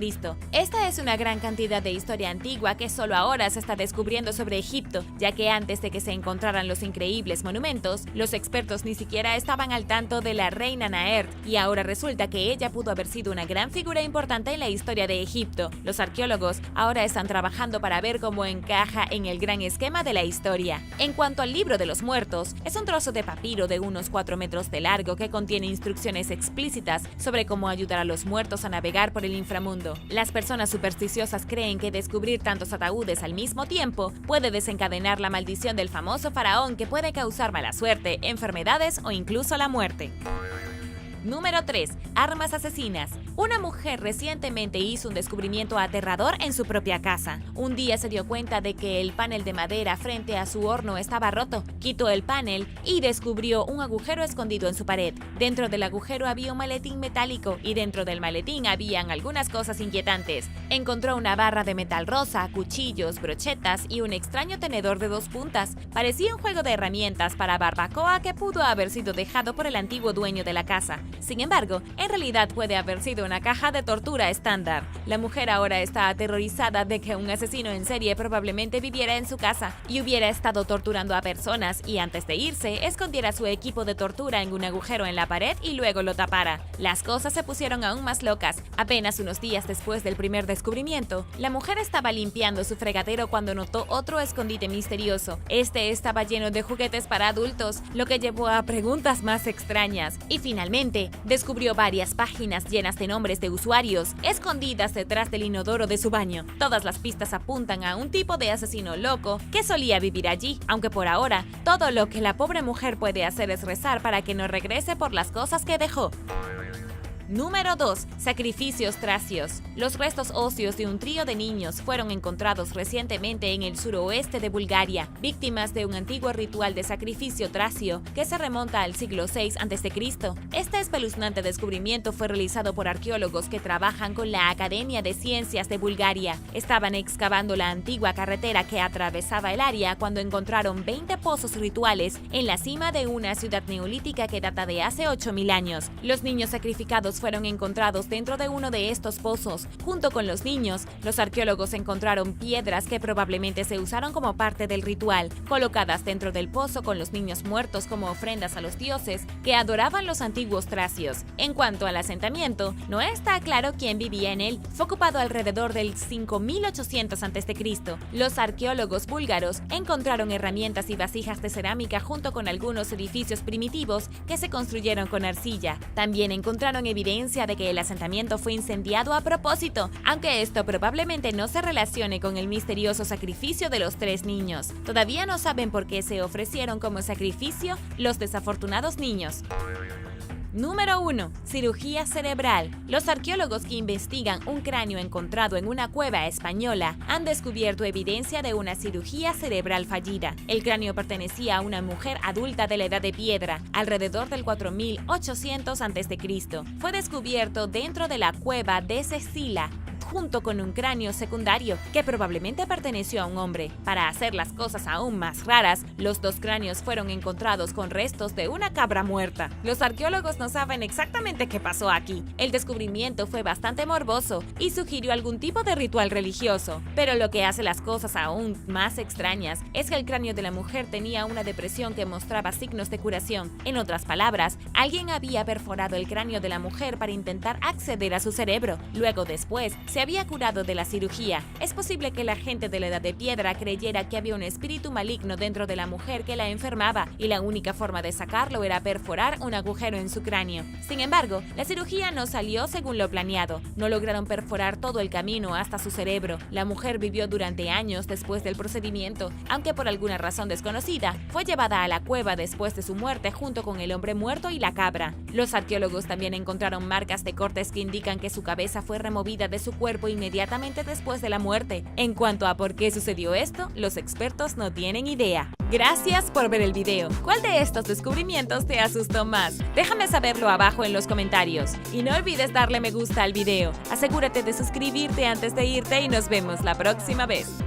Esta es una gran cantidad de historia antigua que solo ahora se está descubriendo sobre Egipto, ya que antes de que se encontraran los increíbles monumentos, los expertos ni siquiera estaban al tanto de la reina Naert, y ahora resulta que ella pudo haber sido una gran figura importante en la historia de Egipto. Los arqueólogos ahora están trabajando para ver cómo encaja en el gran esquema de la historia. En cuanto al Libro de los Muertos, es un trozo de papiro de unos 4 metros de largo que contiene instrucciones explícitas sobre cómo ayudar a los muertos a navegar por el inframundo. Las personas supersticiosas creen que descubrir tantos ataúdes al mismo tiempo puede desencadenar la maldición del famoso faraón, que puede causar mala suerte, enfermedades o incluso la muerte. Número 3. Armas asesinas. Una mujer recientemente hizo un descubrimiento aterrador en su propia casa. Un día se dio cuenta de que el panel de madera frente a su horno estaba roto. Quitó el panel y descubrió un agujero escondido en su pared. Dentro del agujero había un maletín metálico y dentro del maletín habían algunas cosas inquietantes. Encontró una barra de metal rosa, cuchillos, brochetas y un extraño tenedor de 2 puntas. Parecía un juego de herramientas para barbacoa que pudo haber sido dejado por el antiguo dueño de la casa. Sin embargo, en realidad puede haber sido una caja de tortura estándar. La mujer ahora está aterrorizada de que un asesino en serie probablemente viviera en su casa y hubiera estado torturando a personas, y antes de irse, escondiera su equipo de tortura en un agujero en la pared y luego lo tapara. Las cosas se pusieron aún más locas. Apenas unos días después del primer descubrimiento, la mujer estaba limpiando su fregadero cuando notó otro escondite misterioso. Este estaba lleno de juguetes para adultos, lo que llevó a preguntas más extrañas. Y finalmente, descubrió varias páginas llenas de nombres de usuarios escondidas detrás del inodoro de su baño. Todas las pistas apuntan a un tipo de asesino loco que solía vivir allí, aunque por ahora todo lo que la pobre mujer puede hacer es rezar para que no regrese por las cosas que dejó. Número 2. Sacrificios tracios. Los restos óseos de un trío de niños fueron encontrados recientemente en el suroeste de Bulgaria, víctimas de un antiguo ritual de sacrificio tracio que se remonta al siglo VI a.C. Este espeluznante descubrimiento fue realizado por arqueólogos que trabajan con la Academia de Ciencias de Bulgaria. Estaban excavando la antigua carretera que atravesaba el área cuando encontraron 20 pozos rituales en la cima de una ciudad neolítica que data de hace 8000 años. Los niños sacrificados fueron encontrados dentro de uno de estos pozos. Junto con los niños, los arqueólogos encontraron piedras que probablemente se usaron como parte del ritual, colocadas dentro del pozo con los niños muertos como ofrendas a los dioses que adoraban los antiguos tracios. En cuanto al asentamiento, no está claro quién vivía en él. Fue ocupado alrededor del 5800 a.C. Los arqueólogos búlgaros encontraron herramientas y vasijas de cerámica junto con algunos edificios primitivos que se construyeron con arcilla. También encontraron evidencia evidencia de que el asentamiento fue incendiado a propósito, aunque esto probablemente no se relacione con el misterioso sacrificio de los 3 niños. Todavía no saben por qué se ofrecieron como sacrificio los desafortunados niños. Número 1. Cirugía cerebral. Los arqueólogos que investigan un cráneo encontrado en una cueva española han descubierto evidencia de una cirugía cerebral fallida. El cráneo pertenecía a una mujer adulta de la Edad de Piedra, alrededor del 4800 a.C. Fue descubierto dentro de la cueva de Sicila, junto con un cráneo secundario que probablemente perteneció a un hombre. Para hacer las cosas aún más raras, los 2 cráneos fueron encontrados con restos de una cabra muerta. Los arqueólogos no saben exactamente qué pasó aquí. El descubrimiento fue bastante morboso y sugirió algún tipo de ritual religioso. Pero lo que hace las cosas aún más extrañas es que el cráneo de la mujer tenía una depresión que mostraba signos de curación. En otras palabras, alguien había perforado el cráneo de la mujer para intentar acceder a su cerebro. Luego, después, se había curado de la cirugía. Es posible que la gente de la Edad de Piedra creyera que había un espíritu maligno dentro de la mujer que la enfermaba y la única forma de sacarlo era perforar un agujero en su cráneo. Sin embargo, la cirugía no salió según lo planeado. No lograron perforar todo el camino hasta su cerebro. La mujer vivió durante años después del procedimiento, aunque por alguna razón desconocida, fue llevada a la cueva después de su muerte junto con el hombre muerto y la cabra. Los arqueólogos también encontraron marcas de cortes que indican que su cabeza fue removida de su cuerpo inmediatamente después de la muerte. En cuanto a por qué sucedió esto, los expertos no tienen idea. Gracias por ver el video. ¿Cuál de estos descubrimientos te asustó más? Déjame saberlo abajo en los comentarios. Y no olvides darle me gusta al video. Asegúrate de suscribirte antes de irte y nos vemos la próxima vez.